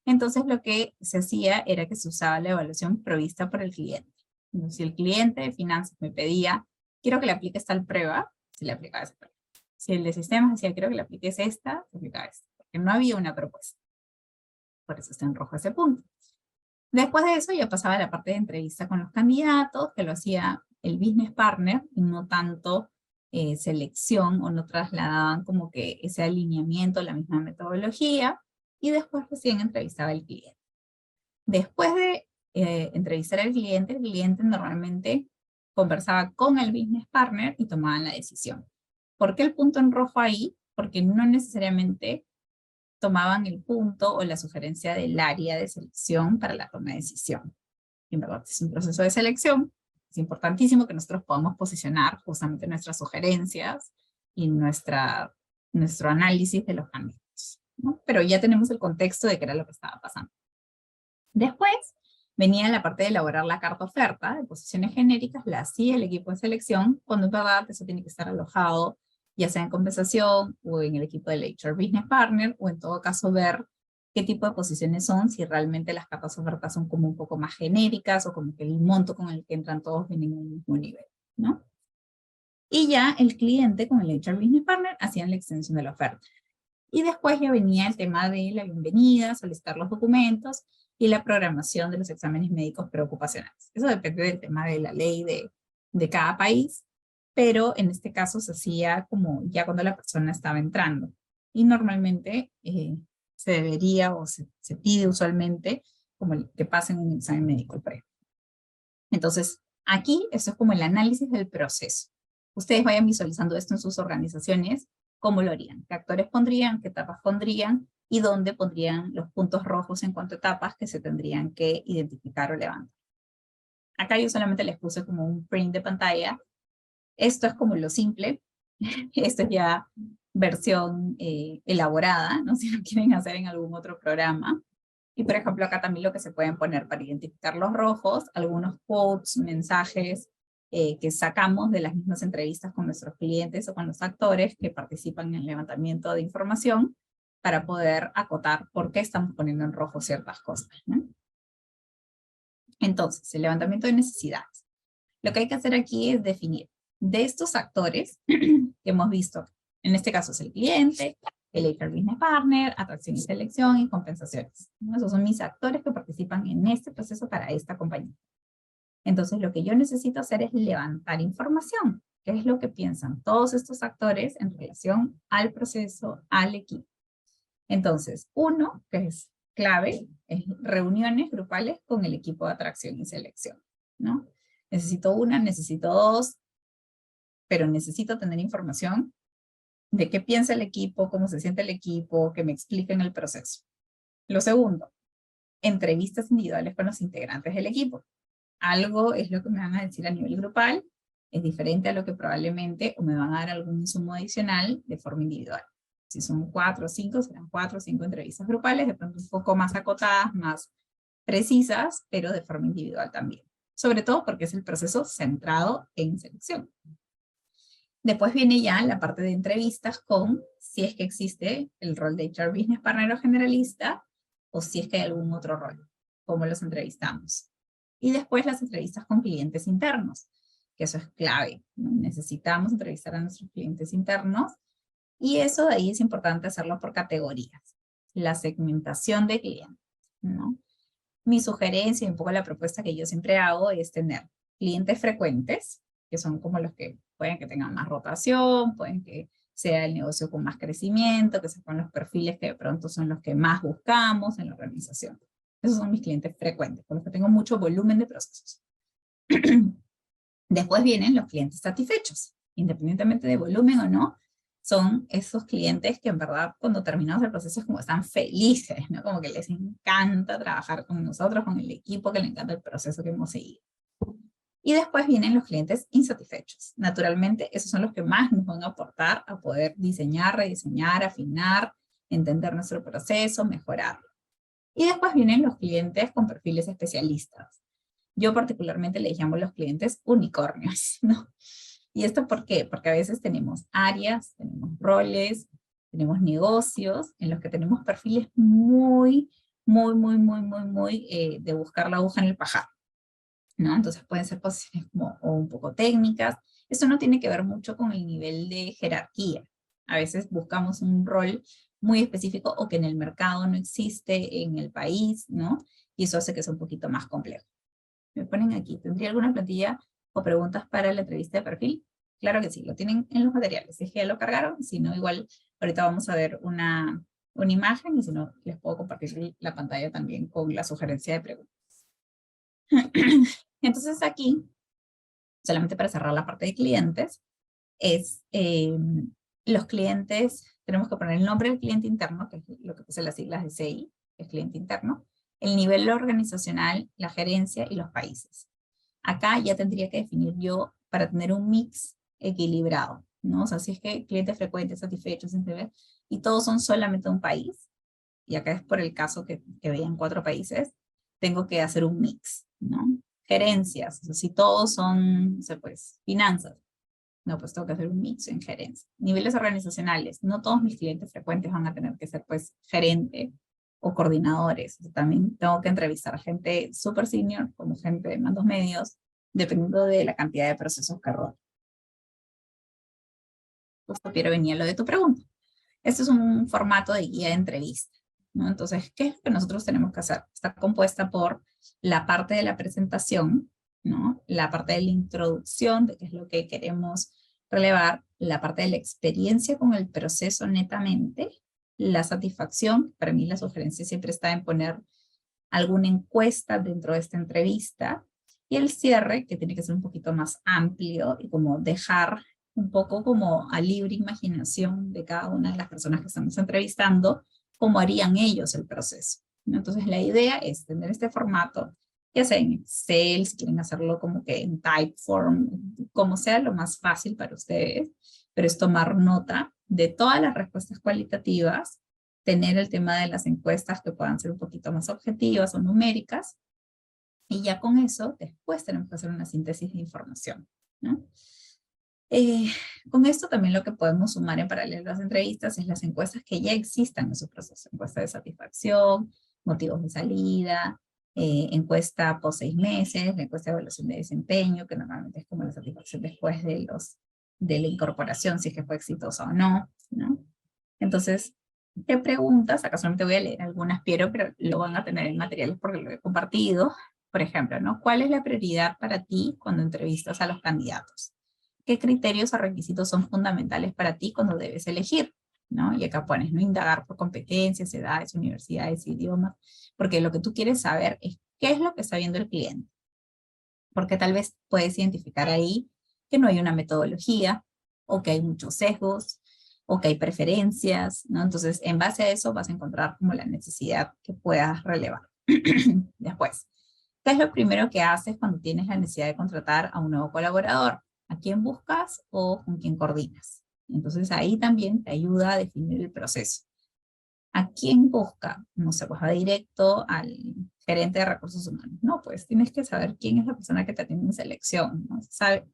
Entonces lo que se hacía era que se usaba la evaluación provista por el cliente. Entonces, si el cliente de finanzas me pedía, quiero que le apliques tal prueba, se le aplicaba esa prueba. Si el de sistemas decía, quiero que le apliques esta, se aplicaba esta. Porque no había una propuesta. Por eso está en rojo ese punto. Después de eso ya pasaba la parte de entrevista con los candidatos, que lo hacía el business partner y no tanto selección, o no trasladaban como que ese alineamiento, la misma metodología, y después recién entrevistaba al cliente. Después de entrevistar al cliente, el cliente normalmente conversaba con el business partner y tomaban la decisión. ¿Por qué el punto en rojo ahí? Porque no necesariamente tomaban el punto o la sugerencia del área de selección para la toma de decisión. En verdad, es un proceso de selección. Es importantísimo que nosotros podamos posicionar justamente nuestras sugerencias y nuestro análisis de los candidatos, ¿no? Pero ya tenemos el contexto de qué era lo que estaba pasando. Después venía la parte de elaborar la carta oferta de posiciones genéricas, la hacía el equipo de selección, cuando en verdad eso tiene que estar alojado ya sea en compensación o en el equipo del HR Business Partner, o en todo caso ver qué tipo de posiciones son, si realmente las cartas ofertas son como un poco más genéricas o como que el monto con el que entran todos vienen en un mismo nivel, ¿no? Y ya el cliente con el HR Business Partner hacían la extensión de la oferta. Y después ya venía el tema de la bienvenida, solicitar los documentos y la programación de los exámenes médicos preocupacionales. Eso depende del tema de la ley de cada país, pero en este caso se hacía como ya cuando la persona estaba entrando. Y normalmente se debería o se pide usualmente como que pasen un examen médico previo. Entonces, aquí esto es como el análisis del proceso. Ustedes vayan visualizando esto en sus organizaciones, cómo lo harían, qué actores pondrían, qué etapas pondrían y dónde pondrían los puntos rojos en cuanto a etapas que se tendrían que identificar o levantar. Acá yo solamente les puse como un print de pantalla. Esto es como lo simple. Esto es ya versión elaborada, ¿no? Si lo quieren hacer en algún otro programa. Y por ejemplo, acá también lo que se pueden poner para identificar los rojos, algunos quotes, mensajes que sacamos de las mismas entrevistas con nuestros clientes o con los actores que participan en el levantamiento de información para poder acotar por qué estamos poniendo en rojo ciertas cosas, ¿no? Entonces, el levantamiento de necesidades. Lo que hay que hacer aquí es definir de estos actores que hemos visto, en este caso es el cliente, el HR Business Partner, atracción y selección y compensaciones. Esos son mis actores que participan en este proceso para esta compañía. Entonces, lo que yo necesito hacer es levantar información. ¿Qué es lo que piensan todos estos actores en relación al proceso, al equipo? Entonces, uno, que es clave, es reuniones grupales con el equipo de atracción y selección, ¿no? Necesito una, necesito dos, pero necesito tener información de qué piensa el equipo, cómo se siente el equipo, que me expliquen el proceso. Lo segundo, entrevistas individuales con los integrantes del equipo. Algo es lo que me van a decir a nivel grupal, es diferente a lo que probablemente o me van a dar algún insumo adicional de forma individual. Si son 4 o 5, serán 4 o 5 entrevistas grupales, de pronto un poco más acotadas, más precisas, pero de forma individual también. Sobre todo porque es el proceso centrado en selección. Después viene ya la parte de entrevistas con, si es que existe el rol de HR Business Partner o generalista, o si es que hay algún otro rol, cómo los entrevistamos. Y después las entrevistas con clientes internos, que eso es clave, ¿no? Necesitamos entrevistar a nuestros clientes internos, y eso de ahí es importante hacerlo por categorías. La segmentación de clientes, ¿no? Mi sugerencia y un poco la propuesta que yo siempre hago es tener clientes frecuentes, que son como los que pueden que tengan más rotación, pueden que sea el negocio con más crecimiento, que sean los perfiles que de pronto son los que más buscamos en la organización. Esos son mis clientes frecuentes, con los que tengo mucho volumen de procesos. Después vienen los clientes satisfechos, independientemente de volumen o no, son esos clientes que en verdad cuando terminamos el proceso es como están felices, ¿no? Como que les encanta trabajar con nosotros, con el equipo, que les encanta el proceso que hemos seguido. Y después vienen los clientes insatisfechos. Naturalmente, esos son los que más nos van a aportar a poder diseñar, rediseñar, afinar, entender nuestro proceso, mejorarlo. Y después vienen los clientes con perfiles especialistas. Yo particularmente les llamo los clientes unicornios, ¿no? ¿Y esto por qué? Porque a veces tenemos áreas, tenemos roles, tenemos negocios en los que tenemos perfiles muy de buscar la aguja en el pajar, ¿no? Entonces pueden ser posiciones como o un poco técnicas. Esto no tiene que ver mucho con el nivel de jerarquía. A veces buscamos un rol muy específico o que en el mercado no existe en el país, ¿no? Y eso hace que sea un poquito más complejo. Me ponen aquí, ¿tendría alguna plantilla o preguntas para la entrevista de perfil? Claro que sí, lo tienen en los materiales. Si es que ya lo cargaron, si no, igual ahorita vamos a ver una imagen y si no, les puedo compartir la pantalla también con la sugerencia de preguntas. Entonces aquí, solamente para cerrar la parte de clientes, es los clientes, tenemos que poner el nombre del cliente interno, que es lo que puse las siglas de CI, que es cliente interno, el nivel organizacional, la gerencia y los países. Acá ya tendría que definir yo para tener un mix equilibrado, ¿no? O sea, si es que clientes frecuentes, satisfechos, y todos son solamente un país, y acá es por el caso que vean 4 países, tengo que hacer un mix, ¿no? Gerencias, o sea, si todos son, no sé, pues, finanzas, no, pues tengo que hacer un mix en gerencia. Niveles organizacionales, no todos mis clientes frecuentes van a tener que ser, pues, gerente o coordinadores. O sea, también tengo que entrevistar a gente súper senior, como gente de mandos medios, dependiendo de la cantidad de procesos que rodea. Justo, Piero, venía lo de tu pregunta. Este es un formato de guía de entrevista, ¿no? Entonces, ¿qué es lo que nosotros tenemos que hacer? Está compuesta por la parte de la presentación, ¿no? La parte de la introducción, de qué es lo que queremos relevar, la parte de la experiencia con el proceso netamente, la satisfacción, para mí la sugerencia siempre está en poner alguna encuesta dentro de esta entrevista, y el cierre, que tiene que ser un poquito más amplio y como dejar un poco como a libre imaginación de cada una de las personas que estamos entrevistando, cómo harían ellos el proceso, ¿no? Entonces la idea es tener este formato, ya sea en Excel, si quieren hacerlo como que en Typeform, como sea lo más fácil para ustedes, pero es tomar nota de todas las respuestas cualitativas, tener el tema de las encuestas que puedan ser un poquito más objetivas o numéricas, y ya con eso después tenemos que hacer una síntesis de información, ¿no? Con esto también lo que podemos sumar en paralelo a las entrevistas es las encuestas que ya existan en su proceso. Encuesta de satisfacción, motivos de salida, encuesta post 6 meses, la encuesta de evaluación de desempeño, que normalmente es como la satisfacción después de la incorporación, si es que fue exitosa o no, ¿no? Entonces, ¿qué preguntas? Acá solamente voy a leer algunas, pero lo van a tener en materiales porque lo he compartido. Por ejemplo, ¿no? ¿Cuál es la prioridad para ti cuando entrevistas a los candidatos? ¿Qué criterios o requisitos son fundamentales para ti cuando debes elegir? ¿No? Y acá pones, ¿no? Indagar por competencias, edades, universidades, idiomas, porque lo que tú quieres saber es qué es lo que está viendo el cliente. Porque tal vez puedes identificar ahí que no hay una metodología, o que hay muchos sesgos, o que hay preferencias, ¿no? Entonces, en base a eso vas a encontrar como la necesidad que puedas relevar. Después, ¿qué es lo primero que haces cuando tienes la necesidad de contratar a un nuevo colaborador? ¿A quién buscas o con quién coordinas? Entonces ahí también te ayuda a definir el proceso. ¿A quién busca? No sé, pues va directo al gerente de recursos humanos. No, pues tienes que saber quién es la persona que te atiende en selección, ¿no?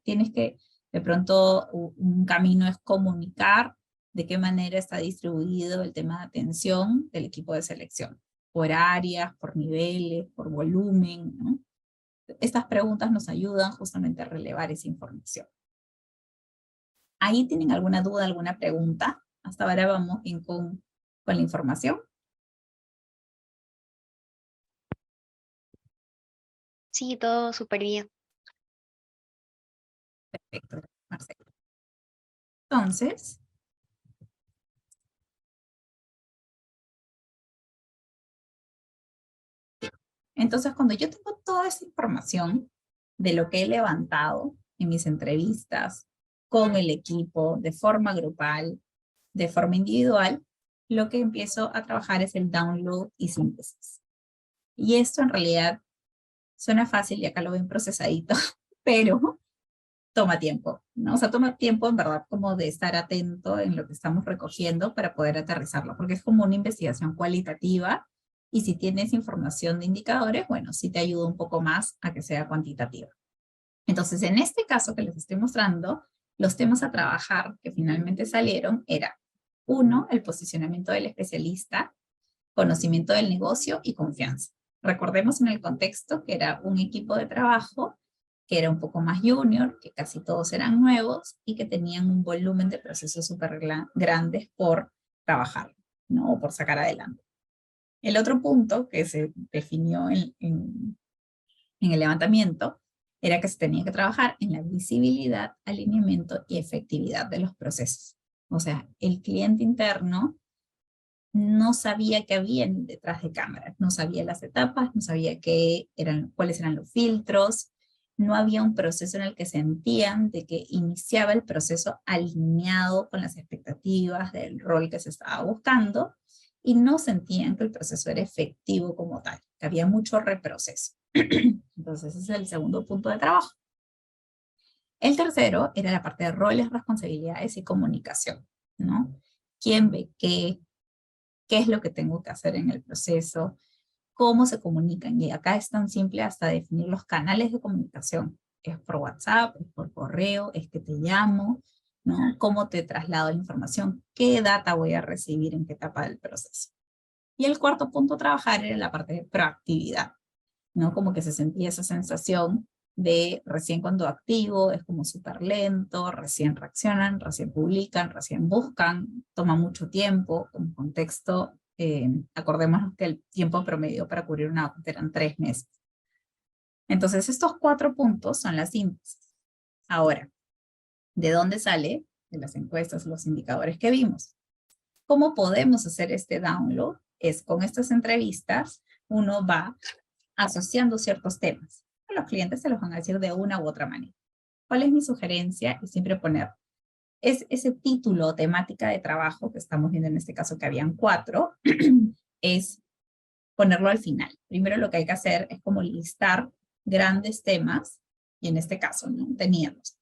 Tienes que, de pronto, un camino es comunicar de qué manera está distribuido el tema de atención del equipo de selección. Por áreas, por niveles, por volumen, ¿no? Estas preguntas nos ayudan justamente a relevar esa información. ¿Ahí tienen alguna duda, alguna pregunta? Hasta ahora vamos bien con la información. Sí, todo súper bien. Perfecto, Marcelo. Entonces, cuando yo tengo toda esa información de lo que he levantado en mis entrevistas con el equipo, de forma grupal, de forma individual, lo que empiezo a trabajar es el download y síntesis. Y esto en realidad suena fácil y acá lo ven procesadito, pero toma tiempo, ¿no? O sea, toma tiempo en verdad como de estar atento en lo que estamos recogiendo para poder aterrizarlo, porque es como una investigación cualitativa y si tienes información de indicadores, bueno, sí te ayuda un poco más a que sea cuantitativa. Entonces, en este caso que les estoy mostrando, los temas a trabajar que finalmente salieron era, 1, el posicionamiento del especialista, conocimiento del negocio y confianza. Recordemos en el contexto que era un equipo de trabajo que era un poco más junior, que casi todos eran nuevos y que tenían un volumen de procesos súper grandes por trabajar, ¿no? O por sacar adelante. El otro punto que se definió en el levantamiento era que se tenía que trabajar en la visibilidad, alineamiento y efectividad de los procesos. O sea, el cliente interno no sabía qué había detrás de cámaras, no sabía las etapas, no sabía cuáles eran los filtros, no había un proceso en el que sentían de que iniciaba el proceso alineado con las expectativas del rol que se estaba buscando y no sentían que el proceso era efectivo como tal, que había mucho reproceso. Entonces ese es el segundo punto de trabajo. El tercero era la parte de roles, responsabilidades y comunicación, ¿no? ¿Quién ve qué? ¿Qué es lo que tengo que hacer en el proceso? ¿Cómo se comunican? Y acá es tan simple hasta definir los canales de comunicación. ¿Es por WhatsApp? ¿Es por correo? ¿Es que te llamo? ¿No? ¿Cómo te traslado la información? ¿Qué data voy a recibir en qué etapa del proceso? Y el cuarto punto a trabajar era la parte de proactividad, ¿no? Como que se sentía esa sensación de recién cuando activo, es como súper lento, recién reaccionan, recién publican, recién buscan, toma mucho tiempo. Como contexto, acordémonos que el tiempo promedio para cubrir una vacante eran 3 meses. Entonces estos 4 puntos son la síntesis. Ahora, ¿de dónde sale? De las encuestas, los indicadores que vimos. ¿Cómo podemos hacer este download? Es con estas entrevistas, uno va asociando ciertos temas. Los clientes se los van a decir de una u otra manera. ¿Cuál es mi sugerencia? Es siempre poner ese título o temática de trabajo que estamos viendo en este caso que habían 4, es ponerlo al final. Primero lo que hay que hacer es como listar grandes temas, y en este caso, ¿no? Teníamos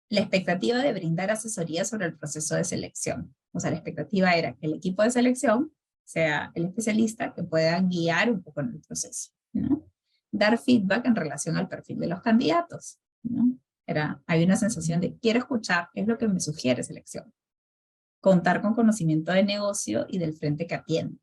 la expectativa de brindar asesoría sobre el proceso de selección. O sea, la expectativa era que el equipo de selección sea el especialista que pueda guiar un poco en el proceso, ¿no? Dar feedback en relación al perfil de los candidatos, ¿no? Hay una sensación de quiero escuchar qué es lo que me sugiere selección. Contar con conocimiento de negocio y del frente que atiende.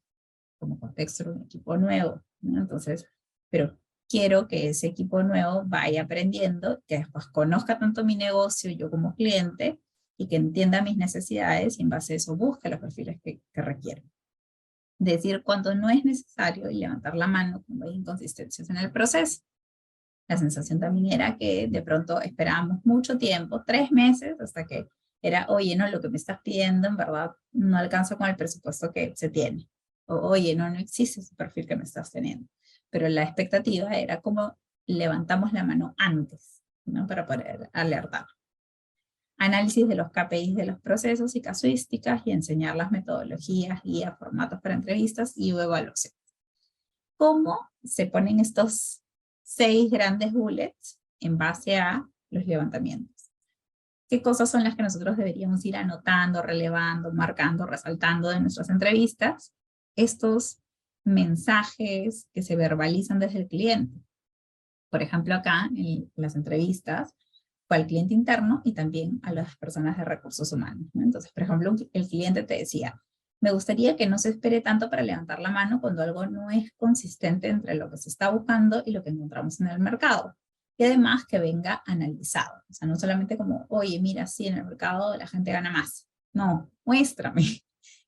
Como contexto, un equipo nuevo, ¿no? Entonces, pero quiero que ese equipo nuevo vaya aprendiendo, que después conozca tanto mi negocio, yo como cliente, y que entienda mis necesidades y en base a eso busque los perfiles que requiero. Decir cuando no es necesario y levantar la mano cuando hay inconsistencias en el proceso. La sensación también era que de pronto esperábamos mucho tiempo, 3 meses, hasta que era, oye, no, lo que me estás pidiendo en verdad no alcanza con el presupuesto que se tiene. O, oye, no existe ese perfil que me estás teniendo. Pero la expectativa era como levantamos la mano antes, ¿no? Para poder alertar. Análisis de los KPIs de los procesos y casuísticas y enseñar las metodologías, guías, formatos para entrevistas y evaluación. ¿Cómo se ponen estos 6 grandes bullets en base a los levantamientos? ¿Qué cosas son las que nosotros deberíamos ir anotando, relevando, marcando, resaltando de nuestras entrevistas? Estos mensajes que se verbalizan desde el cliente. Por ejemplo, acá en las entrevistas fue al cliente interno y también a las personas de recursos humanos, ¿no? Entonces, por ejemplo, el cliente te decía, me gustaría que no se espere tanto para levantar la mano cuando algo no es consistente entre lo que se está buscando y lo que encontramos en el mercado. Y además que venga analizado. O sea, no solamente como, oye, mira, sí, en el mercado la gente gana más. No, muéstrame.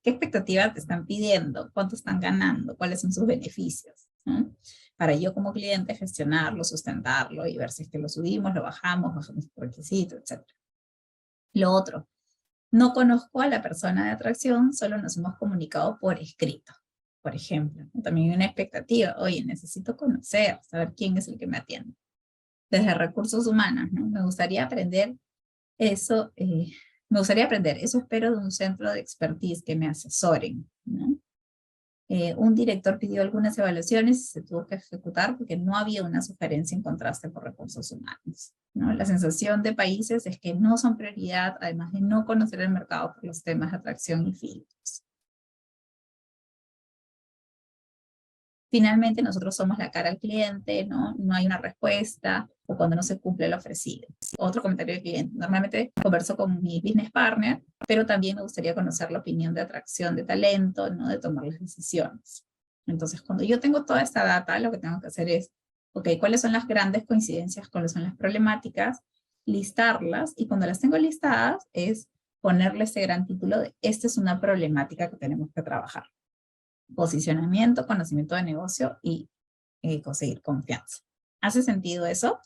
¿Qué expectativas te están pidiendo? ¿Cuánto están ganando? ¿Cuáles son sus beneficios? ¿No? Para yo como cliente gestionarlo, sustentarlo y ver si es que lo subimos, lo bajamos requisitos, etc. Lo otro, no conozco a la persona de atracción, solo nos hemos comunicado por escrito, por ejemplo. También hay una expectativa, oye, necesito conocer, saber quién es el que me atiende. Desde recursos humanos, ¿no? Me gustaría aprender eso, eso espero de un centro de expertise que me asesoren, ¿no? Un director pidió algunas evaluaciones y se tuvo que ejecutar porque no había una sugerencia en contraste por recursos humanos, ¿no? La sensación de países es que no son prioridad, además de no conocer el mercado por los temas de atracción y filtros. Finalmente, nosotros somos la cara al cliente, ¿no? No hay una respuesta o cuando no se cumple lo ofrecido. Otro comentario del cliente. Normalmente converso con mi business partner, pero también me gustaría conocer la opinión de atracción de talento, ¿no? De tomar las decisiones. Entonces, cuando yo tengo toda esta data, lo que tengo que hacer es, ok, ¿cuáles son las grandes coincidencias? ¿Cuáles son las problemáticas? Listarlas, y cuando las tengo listadas, es ponerle ese gran título de, esta es una problemática que tenemos que trabajar. Posicionamiento, conocimiento de negocio y conseguir confianza. ¿Hace sentido eso?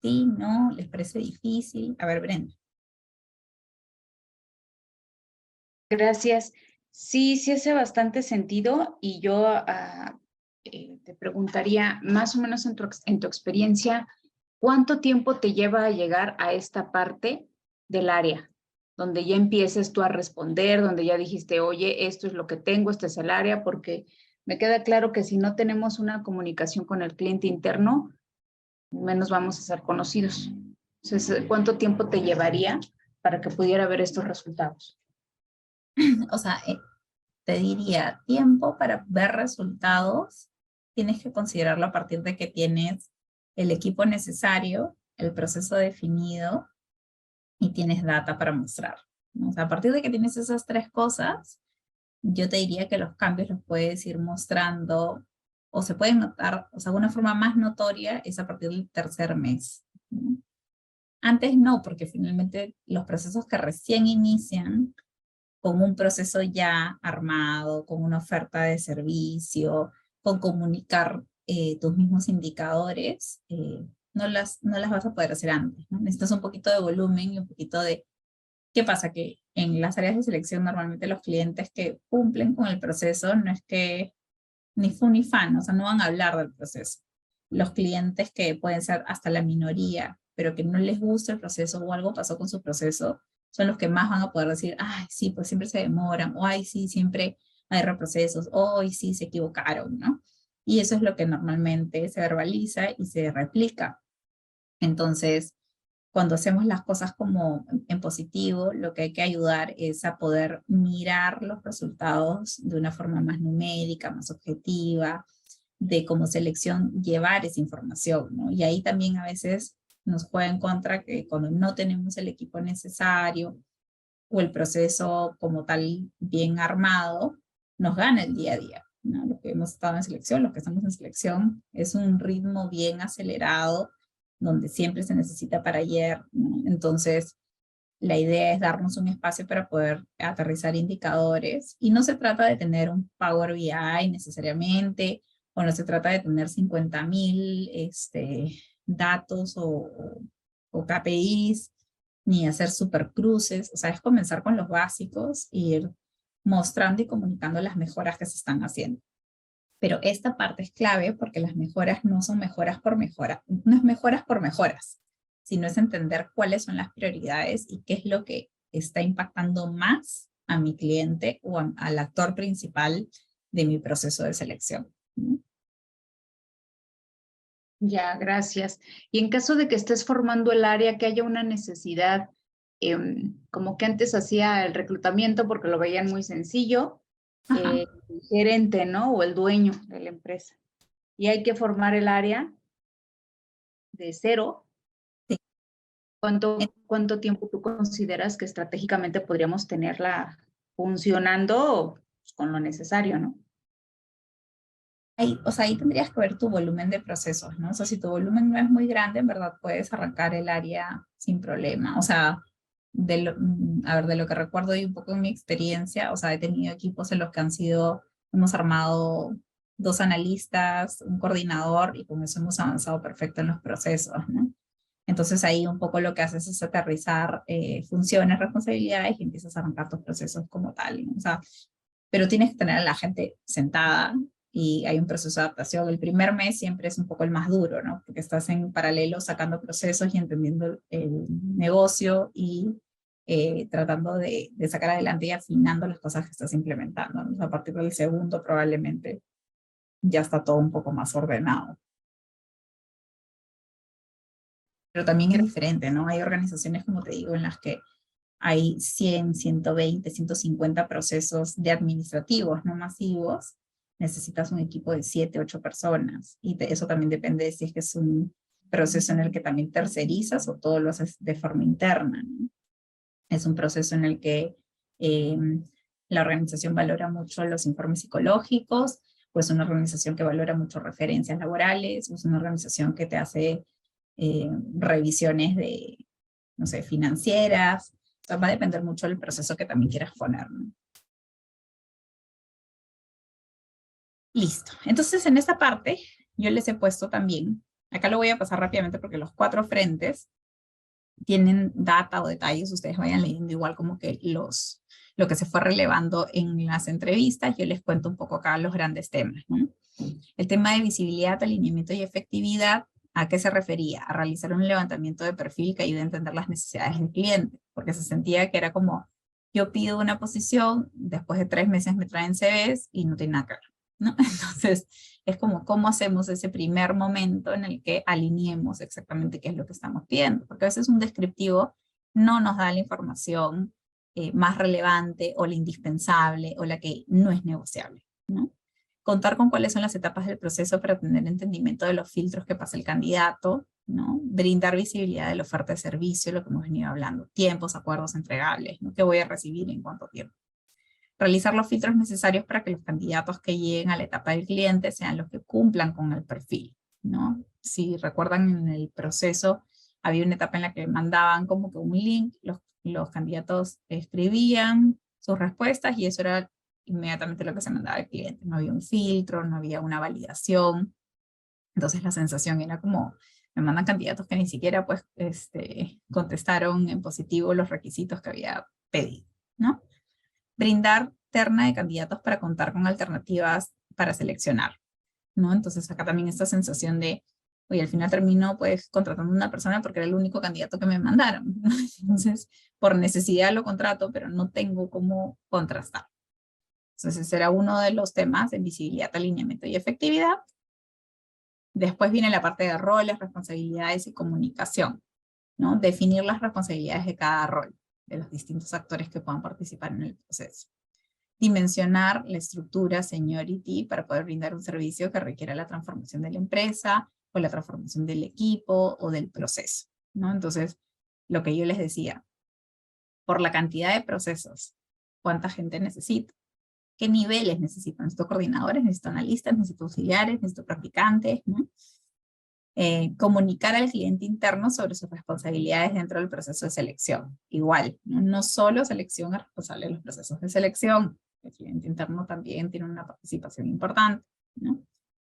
¿Sí? ¿No? ¿Les parece difícil? A ver, Brenda. Gracias. Sí, sí hace bastante sentido y yo te preguntaría, más o menos en tu experiencia, ¿cuánto tiempo te lleva a llegar a esta parte del área? Donde ya empieces tú a responder, donde ya dijiste, oye, esto es lo que tengo, este es el área, porque me queda claro que si no tenemos una comunicación con el cliente interno, menos vamos a ser conocidos. Entonces, ¿cuánto tiempo te llevaría para que pudiera ver estos resultados? O sea, te diría, tiempo para ver resultados, tienes que considerarlo a partir de que tienes el equipo necesario, el proceso definido y tienes data para mostrar, ¿no? O sea, a partir de que tienes esas tres cosas, yo te diría que los cambios los puedes ir mostrando o se pueden notar, o sea, una forma más notoria es a partir del tercer mes, ¿no? Antes no, porque finalmente los procesos que recién inician con un proceso ya armado, con una oferta de servicio, con comunicar tus mismos indicadores, no las vas a poder hacer antes, ¿no? Necesitas un poquito de volumen y un poquito de... ¿Qué pasa? Que en las áreas de selección normalmente los clientes que cumplen con el proceso no es que ni fu ni fan, o sea, no van a hablar del proceso. Los clientes que pueden ser hasta la minoría, pero que no les gusta el proceso o algo pasó con su proceso, son los que más van a poder decir, ay, sí, pues siempre se demoran, o ay, sí, siempre hay reprocesos, o ay, sí, se equivocaron, ¿no? Y eso es lo que normalmente se verbaliza y se replica. Entonces, cuando hacemos las cosas como en positivo, lo que hay que ayudar es a poder mirar los resultados de una forma más numérica, más objetiva, de como selección llevar esa información, ¿no? Y ahí también a veces nos juega en contra que cuando no tenemos el equipo necesario o el proceso como tal bien armado, nos gana el día a día, ¿no? Los que hemos estado en selección, los que estamos en selección, es un ritmo bien acelerado, donde siempre se necesita para ayer, ¿no? Entonces, la idea es darnos un espacio para poder aterrizar indicadores y no se trata de tener un Power BI necesariamente, o no se trata de tener 50,000 datos o KPIs, ni hacer supercruces, o sea, es comenzar con los básicos e ir mostrando y comunicando las mejoras que se están haciendo. Pero esta parte es clave porque las mejoras no son mejoras por mejora, no es mejoras por mejoras, sino es entender cuáles son las prioridades y qué es lo que está impactando más a mi cliente o al actor principal de mi proceso de selección. Ya, gracias. Y en caso de que estés formando el área, que haya una necesidad, como que antes hacía el reclutamiento porque lo veían muy sencillo, el gerente, ¿no? O el dueño de la empresa. Y hay que formar el área de cero. Sí. ¿Cuánto tiempo tú consideras que estratégicamente podríamos tenerla funcionando pues, con lo necesario, ¿no? Ahí, o sea, ahí tendrías que ver tu volumen de procesos, ¿no? O sea, si tu volumen no es muy grande, en verdad puedes arrancar el área sin problema. O sea, a ver, de lo que recuerdo y un poco en mi experiencia, o sea, he tenido equipos en los que hemos armado 2 analistas, un coordinador y con eso hemos avanzado perfecto en los procesos, ¿no? Entonces ahí un poco lo que haces es aterrizar funciones, responsabilidades y empiezas a arrancar tus procesos como tal, ¿no? O sea, pero tienes que tener a la gente sentada y hay un proceso de adaptación. El primer mes siempre es un poco el más duro, ¿no? Porque estás en paralelo sacando procesos y entendiendo el negocio y tratando de sacar adelante y afinando las cosas que estás implementando, ¿no? A partir del segundo probablemente ya está todo un poco más ordenado. Pero también es diferente, ¿no? Hay organizaciones, como te digo, en las que hay 100, 120, 150 procesos de administrativos no masivos. Necesitas un equipo de 7, 8 personas. Y eso también depende de si es que es un proceso en el que también tercerizas o todo lo haces de forma interna, ¿no? Es un proceso en el que la organización valora mucho los informes psicológicos, o es una organización que valora mucho referencias laborales, o es una organización que te hace revisiones de, no sé, financieras. O sea, va a depender mucho del proceso que también quieras poner, ¿no? Listo. Entonces, en esta parte, yo les he puesto también Acá lo voy a pasar rápidamente porque los 4 frentes tienen data o detalles, ustedes vayan leyendo igual como que lo que se fue relevando en las entrevistas. Yo les cuento un poco acá los grandes temas, ¿no? El tema de visibilidad, alineamiento y efectividad, ¿a qué se refería? A realizar un levantamiento de perfil que ayude a entender las necesidades del cliente, porque se sentía que era como, yo pido una posición, después de 3 meses me traen CVs y no tiene nada que ver, ¿no? Entonces, es como, ¿cómo hacemos ese primer momento en el que alineemos exactamente qué es lo que estamos pidiendo? Porque a veces un descriptivo no nos da la información más relevante o la indispensable o la que no es negociable, ¿no? Contar con cuáles son las etapas del proceso para tener entendimiento de los filtros que pasa el candidato, ¿no? Brindar visibilidad de la oferta de servicio, lo que hemos venido hablando, tiempos, acuerdos entregables, ¿no? ¿Qué voy a recibir en cuánto tiempo? Realizar los filtros necesarios para que los candidatos que lleguen a la etapa del cliente sean los que cumplan con el perfil, ¿no? Si recuerdan, en el proceso había una etapa en la que mandaban como que un link, los candidatos escribían sus respuestas y eso era inmediatamente lo que se mandaba al cliente. No había un filtro, no había una validación. Entonces la sensación era como, me mandan candidatos que ni siquiera pues contestaron en positivo los requisitos que había pedido, ¿no? Brindar terna de candidatos para contar con alternativas para seleccionar, ¿no? Entonces acá también esta sensación de, oye, al final termino pues contratando a una persona porque era el único candidato que me mandaron, ¿no? Entonces por necesidad lo contrato, pero no tengo cómo contrastar. Entonces ese era uno de los temas de visibilidad, alineamiento y efectividad. Después viene la parte de roles, responsabilidades y comunicación, ¿no? Definir las responsabilidades de cada rol, de los distintos actores que puedan participar en el proceso. Dimensionar la estructura seniority para poder brindar un servicio que requiera la transformación de la empresa o la transformación del equipo o del proceso, ¿no? Entonces, lo que yo les decía, por la cantidad de procesos, ¿cuánta gente necesito? ¿Qué niveles necesito? ¿Necesito coordinadores? ¿Necesito analistas? ¿Necesito auxiliares? ¿Necesito practicantes? ¿No? Comunicar al cliente interno sobre sus responsabilidades dentro del proceso de selección. Igual, no solo selección es responsable de los procesos de selección, el cliente interno también tiene una participación importante, ¿no?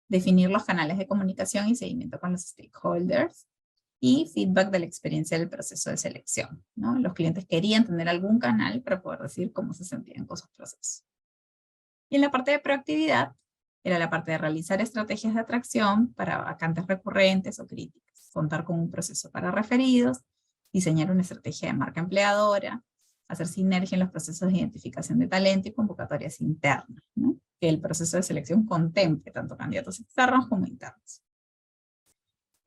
Definir los canales de comunicación y seguimiento con los stakeholders y feedback de la experiencia del proceso de selección, ¿no? Los clientes querían tener algún canal para poder decir cómo se sentían con sus procesos. Y en la parte de proactividad, era la parte de realizar estrategias de atracción para vacantes recurrentes o críticas, contar con un proceso para referidos, diseñar una estrategia de marca empleadora, hacer sinergia en los procesos de identificación de talento y convocatorias internas, ¿no? Que el proceso de selección contemple tanto candidatos externos como internos.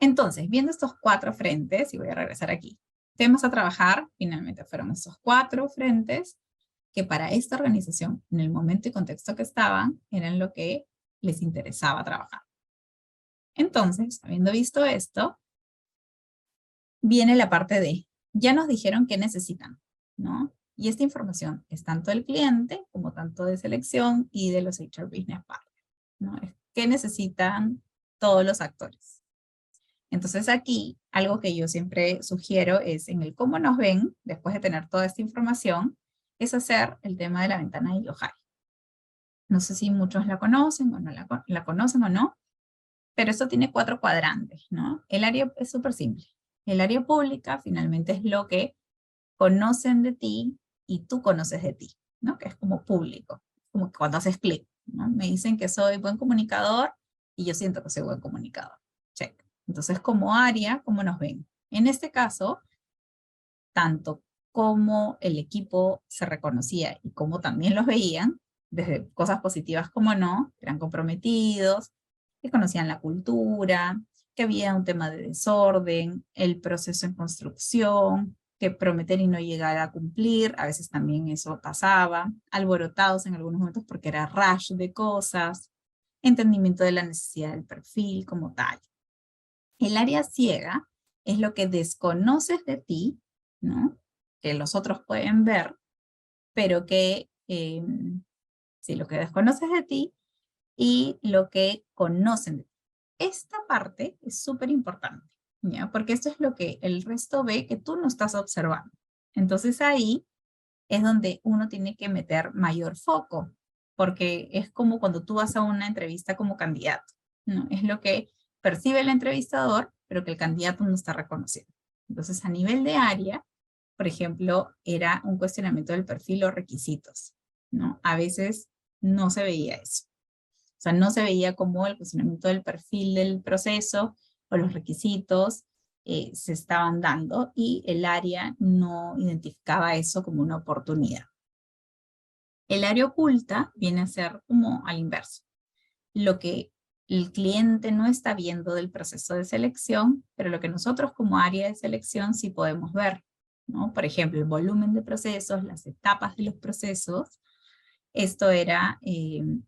Entonces, viendo estos 4 frentes, y voy a regresar aquí, temas a trabajar, finalmente fueron estos 4 frentes, que para esta organización, en el momento y contexto que estaban, eran lo que les interesaba trabajar. Entonces, habiendo visto esto, viene la parte de, ya nos dijeron qué necesitan, ¿no? Y esta información es tanto del cliente, como tanto de selección y de los HR Business Partners, ¿no? ¿Qué necesitan todos los actores? Entonces aquí, algo que yo siempre sugiero es, en el cómo nos ven, después de tener toda esta información, es hacer el tema de la ventana de Yohai. No sé si muchos la conocen o no la conocen o no, pero esto tiene 4 cuadrantes, ¿no? El área es súper simple. El área pública finalmente es lo que conocen de ti y tú conoces de ti, ¿no? Que es como público, como cuando haces clic, ¿no? Me dicen que soy buen comunicador y yo siento que soy buen comunicador. Check. Entonces, como área, ¿cómo nos ven? En este caso, tanto como el equipo se reconocía y como también los veían, desde cosas positivas como no, eran comprometidos, que conocían la cultura, que había un tema de desorden, el proceso en construcción, que prometer y no llegar a cumplir, a veces también eso pasaba, alborotados en algunos momentos porque era rush de cosas, entendimiento de la necesidad del perfil como tal. El área ciega es lo que desconoces de ti, ¿no? Que los otros pueden ver, pero que sí, lo que desconoces de ti y lo que conocen de ti. Esta parte es súper importante, ¿ya? Porque esto es lo que el resto ve que tú no estás observando. Entonces ahí es donde uno tiene que meter mayor foco, porque es como cuando tú vas a una entrevista como candidato, ¿no? Es lo que percibe el entrevistador, pero que el candidato no está reconociendo. Entonces, a nivel de área, por ejemplo, era un cuestionamiento del perfil o requisitos, ¿no? A veces no se veía eso. O sea, no se veía como el cuestionamiento del perfil del proceso o los requisitos se estaban dando y el área no identificaba eso como una oportunidad. El área oculta viene a ser como al inverso. Lo que el cliente no está viendo del proceso de selección, pero lo que nosotros como área de selección sí podemos ver, ¿no? Por ejemplo, el volumen de procesos, las etapas de los procesos. Esto era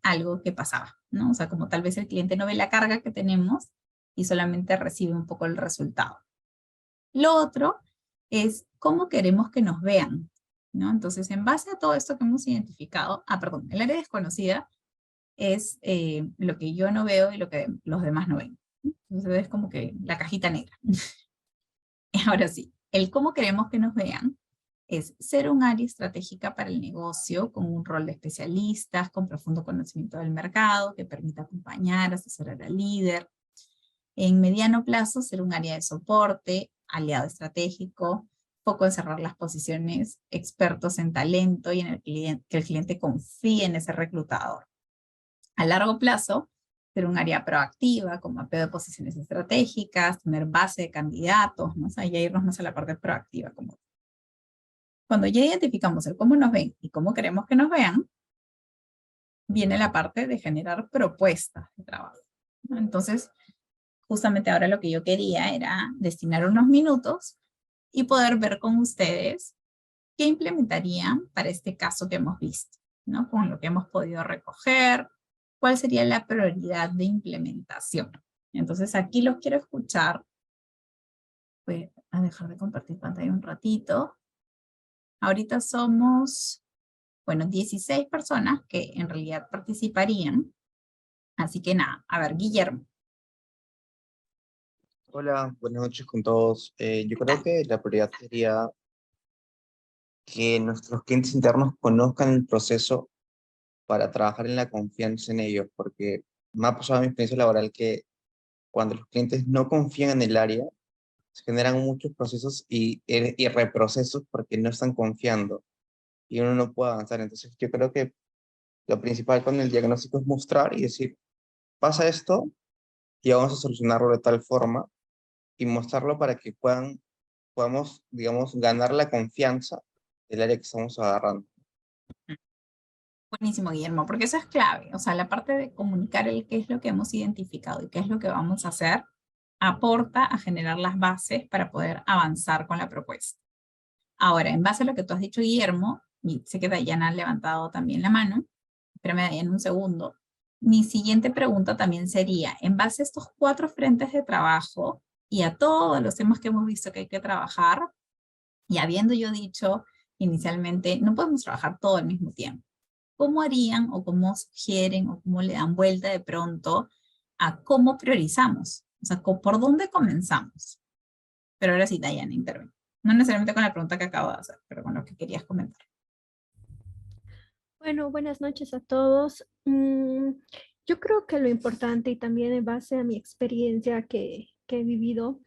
algo que pasaba, ¿no? O sea, como tal vez el cliente no ve la carga que tenemos y solamente recibe un poco el resultado. Lo otro es cómo queremos que nos vean, ¿no? Entonces, en base a todo esto que hemos identificado, perdón, el área desconocida es lo que yo no veo y lo que los demás no ven. Entonces es como que la cajita negra. Ahora sí, el cómo queremos que nos vean es ser un área estratégica para el negocio con un rol de especialistas, con profundo conocimiento del mercado, que permita acompañar, asesorar al líder. En mediano plazo, ser un área de soporte, aliado estratégico, foco en cerrar las posiciones, expertos en talento y en el cliente, que el cliente confíe en ese reclutador. A largo plazo, ser un área proactiva, con mapeo de posiciones estratégicas, tener base de candidatos, ¿no? O sea, ya irnos más a la parte proactiva. Cuando ya identificamos el cómo nos ven y cómo queremos que nos vean, viene la parte de generar propuestas de trabajo, ¿no? Entonces, justamente ahora lo que yo quería era destinar unos minutos y poder ver con ustedes qué implementarían para este caso que hemos visto, ¿no? Con lo que hemos podido recoger, cuál sería la prioridad de implementación. Entonces aquí los quiero escuchar. Voy a dejar de compartir pantalla un ratito. Ahorita somos, bueno, 16 personas que en realidad participarían. Así que nada, a ver, Guillermo. Hola, buenas noches con todos. Yo creo que la prioridad sería que nuestros clientes internos conozcan el proceso para trabajar en la confianza en ellos, porque me ha pasado en mi experiencia laboral que cuando los clientes no confían en el área, se generan muchos procesos y reprocesos porque no están confiando y uno no puede avanzar. Entonces yo creo que lo principal con el diagnóstico es mostrar y decir, pasa esto y vamos a solucionarlo de tal forma y mostrarlo para que podamos, digamos, ganar la confianza del área que estamos agarrando. Buenísimo, Guillermo, porque eso es clave. O sea, la parte de comunicar el qué es lo que hemos identificado y qué es lo que vamos a hacer, aporta a generar las bases para poder avanzar con la propuesta. Ahora, en base a lo que tú has dicho, Guillermo, y sé que Dayana ha levantado también la mano, espérame, Dayana, un segundo. Mi siguiente pregunta también sería, en base a estos 4 frentes de trabajo y a todos los temas que hemos visto que hay que trabajar, y habiendo yo dicho inicialmente, no podemos trabajar todo al mismo tiempo. ¿Cómo harían o cómo sugieren o cómo le dan vuelta de pronto a cómo priorizamos? O sea, ¿por dónde comenzamos? Pero ahora sí, Dayana, interviene. No necesariamente con la pregunta que acabo de hacer, pero con lo que querías comentar. Bueno, buenas noches a todos. Yo creo que lo importante y también en base a mi experiencia que he vivido,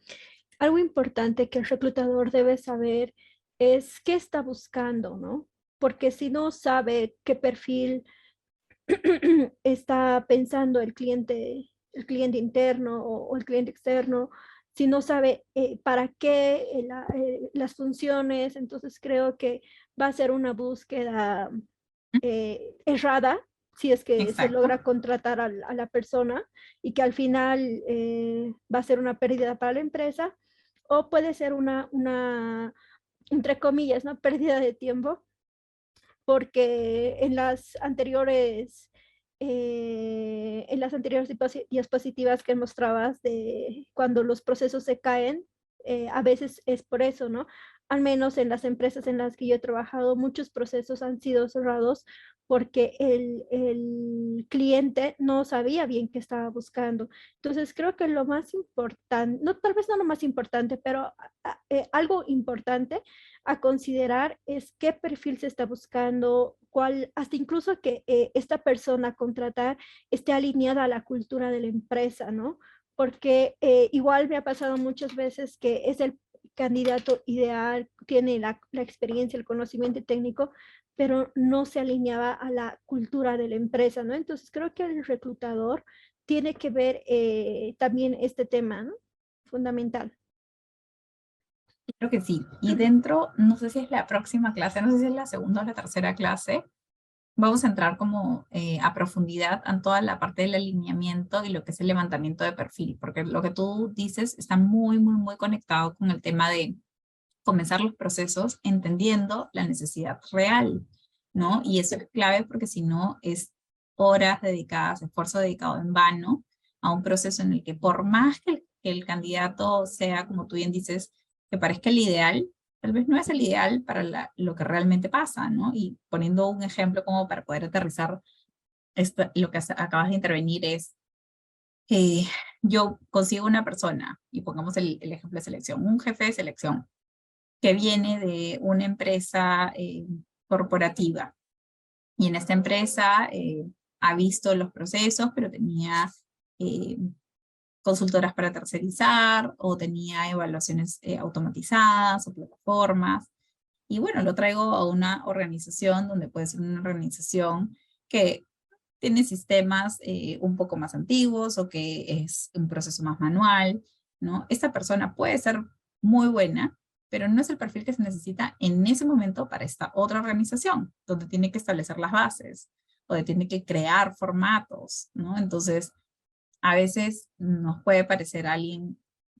algo importante que el reclutador debe saber es qué está buscando, ¿no? Porque si no sabe qué perfil está pensando el cliente interno o el cliente externo, si no sabe para qué las funciones, entonces creo que va a ser una búsqueda errada si es que se Exacto. logra contratar a la persona y que al final va a ser una pérdida para la empresa o puede ser entre comillas, ¿no? Pérdida de tiempo porque en las anteriores diapositivas que mostrabas de cuando los procesos se caen, a veces es por eso, ¿no? Al menos en las empresas en las que yo he trabajado, muchos procesos han sido cerrados porque el cliente no sabía bien qué estaba buscando. Entonces, creo que lo más importante, no, tal vez no lo más importante, pero algo importante a considerar es qué perfil se está buscando, hasta incluso que esta persona a contratar esté alineada a la cultura de la empresa, ¿no? porque igual me ha pasado muchas veces que es el candidato ideal, tiene la experiencia, el conocimiento técnico, pero no se alineaba a la cultura de la empresa, ¿no? Entonces creo que el reclutador tiene que ver también este tema, ¿no? Fundamental. Creo que sí. Y dentro, no sé si es la próxima clase, no sé si es la segunda o la tercera clase, vamos a entrar como a profundidad en toda la parte del alineamiento y lo que es el levantamiento de perfil, porque lo que tú dices está muy, muy, muy conectado con el tema de comenzar los procesos entendiendo la necesidad real, ¿no? Y eso es clave porque si no es horas dedicadas, esfuerzo dedicado en vano a un proceso en el que por más que el candidato sea, como tú bien dices, que parezca el ideal, tal vez no es el ideal para lo que realmente pasa, ¿no? Y poniendo un ejemplo como para poder aterrizar lo que acabas de intervenir es, yo consigo una persona, y pongamos el ejemplo de selección, un jefe de selección, que viene de una empresa corporativa. Y en esta empresa ha visto los procesos, pero tenía consultoras para tercerizar, o tenía evaluaciones automatizadas o plataformas. Y bueno, lo traigo a una organización donde puede ser una organización que tiene sistemas un poco más antiguos o que es un proceso más manual, ¿no? Esta persona puede ser muy buena, pero no es el perfil que se necesita en ese momento para esta otra organización, donde tiene que establecer las bases, donde tiene que crear formatos, ¿no? Entonces, a veces nos puede parecer alguien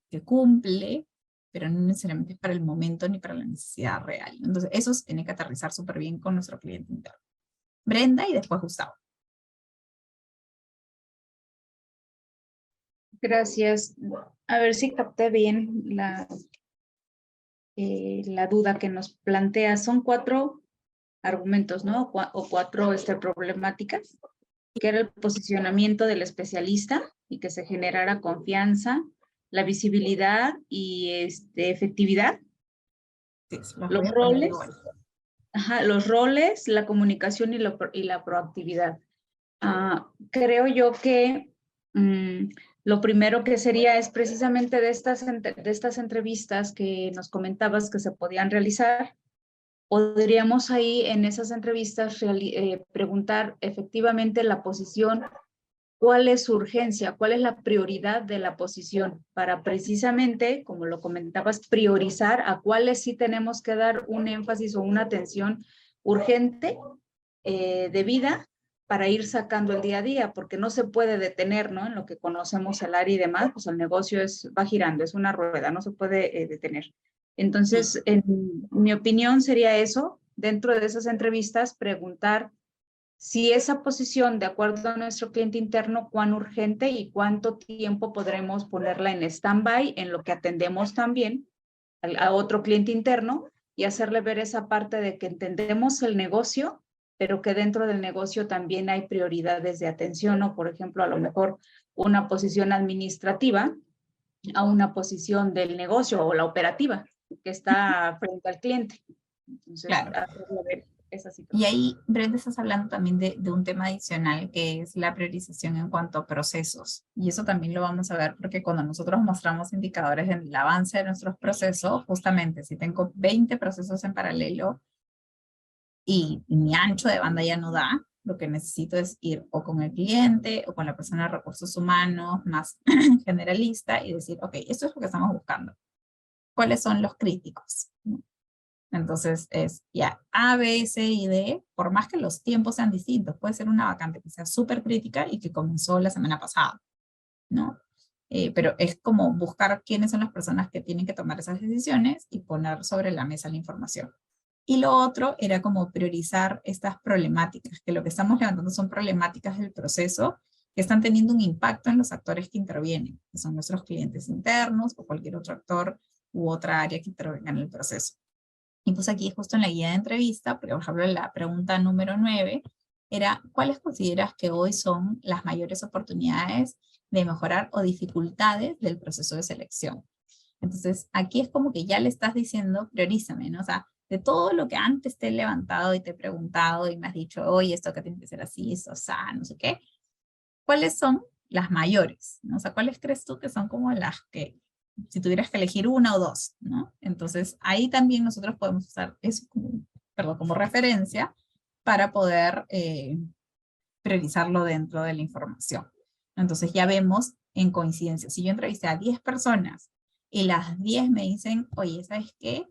que cumple, pero no necesariamente es para el momento ni para la necesidad real. Entonces, eso se tiene que aterrizar súper bien con nuestro cliente interno. Brenda y después Gustavo. Gracias. A ver si capté bien la duda que nos plantea. Son 4 argumentos, ¿no? O 4 problemáticas, que era el posicionamiento del especialista y que se generara confianza, la visibilidad y efectividad, Sí, los roles, los roles, la comunicación y la proactividad. Creo yo que lo primero que sería es precisamente de estas entrevistas que nos comentabas que se podían realizar, podríamos ahí en esas entrevistas preguntar efectivamente la posición, cuál es su urgencia, cuál es la prioridad de la posición, para precisamente, como lo comentabas, priorizar a cuáles sí tenemos que dar un énfasis o una atención urgente, debida, para ir sacando el día a día, porque no se puede detener, ¿no? En lo que conocemos el área y demás, pues el negocio va girando, es una rueda, no se puede detener. Entonces, en mi opinión sería eso, dentro de esas entrevistas, preguntar si esa posición, de acuerdo a nuestro cliente interno, cuán urgente y cuánto tiempo podremos ponerla en stand-by, en lo que atendemos también a otro cliente interno, y hacerle ver esa parte de que entendemos el negocio, pero que dentro del negocio también hay prioridades de atención, ¿no? Por ejemplo, a lo mejor una posición administrativa a una posición del negocio o la operativa que está frente al cliente. Entonces, claro. hacerle ver esa situación. Y ahí, Brenda, estás hablando también de un tema adicional que es la priorización en cuanto a procesos. Y eso también lo vamos a ver porque cuando nosotros mostramos indicadores del avance de nuestros procesos, justamente si tengo 20 procesos en paralelo y mi ancho de banda ya no da, lo que necesito es ir o con el cliente o con la persona de recursos humanos más generalista y decir, ok, esto es lo que estamos buscando. ¿Cuáles son los críticos? Entonces es ya A, B, C y D, por más que los tiempos sean distintos, puede ser una vacante que sea súper crítica y que comenzó la semana pasada, ¿no? Pero es como buscar quiénes son las personas que tienen que tomar esas decisiones y poner sobre la mesa la información. Y lo otro era como priorizar estas problemáticas, que lo que estamos levantando son problemáticas del proceso que están teniendo un impacto en los actores que intervienen, que son nuestros clientes internos o cualquier otro actor u otra área que intervenga en el proceso. Y pues aquí justo en la guía de entrevista, por ejemplo, la pregunta número 9 era, ¿cuáles consideras que hoy son las mayores oportunidades de mejorar o dificultades del proceso de selección? Entonces, aquí es como que ya le estás diciendo, priorízame, ¿no? O sea, de todo lo que antes te he levantado y te he preguntado y me has dicho, oye, esto que tiene que ser así, esto, o sea, no sé qué, ¿cuáles son las mayores, ¿no? O sea, ¿cuáles crees tú que son como las que, si tuvieras que elegir una o dos, ¿no? Entonces, ahí también nosotros podemos usar eso como, perdón, como referencia para poder priorizarlo dentro de la información. Entonces, ya vemos en coincidencia. Si yo entrevisté a 10 personas y las 10 me dicen, oye, ¿sabes qué?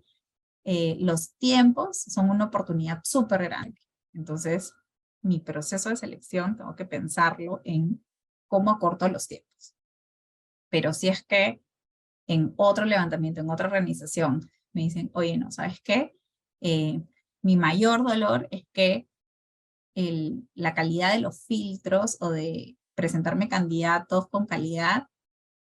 Los tiempos son una oportunidad súper grande. Entonces, mi proceso de selección tengo que pensarlo en cómo acorto los tiempos. Pero si es que en otro levantamiento, en otra organización, me dicen, oye, no, ¿sabes qué? Mi mayor dolor es que la calidad de los filtros o de presentarme candidatos con calidad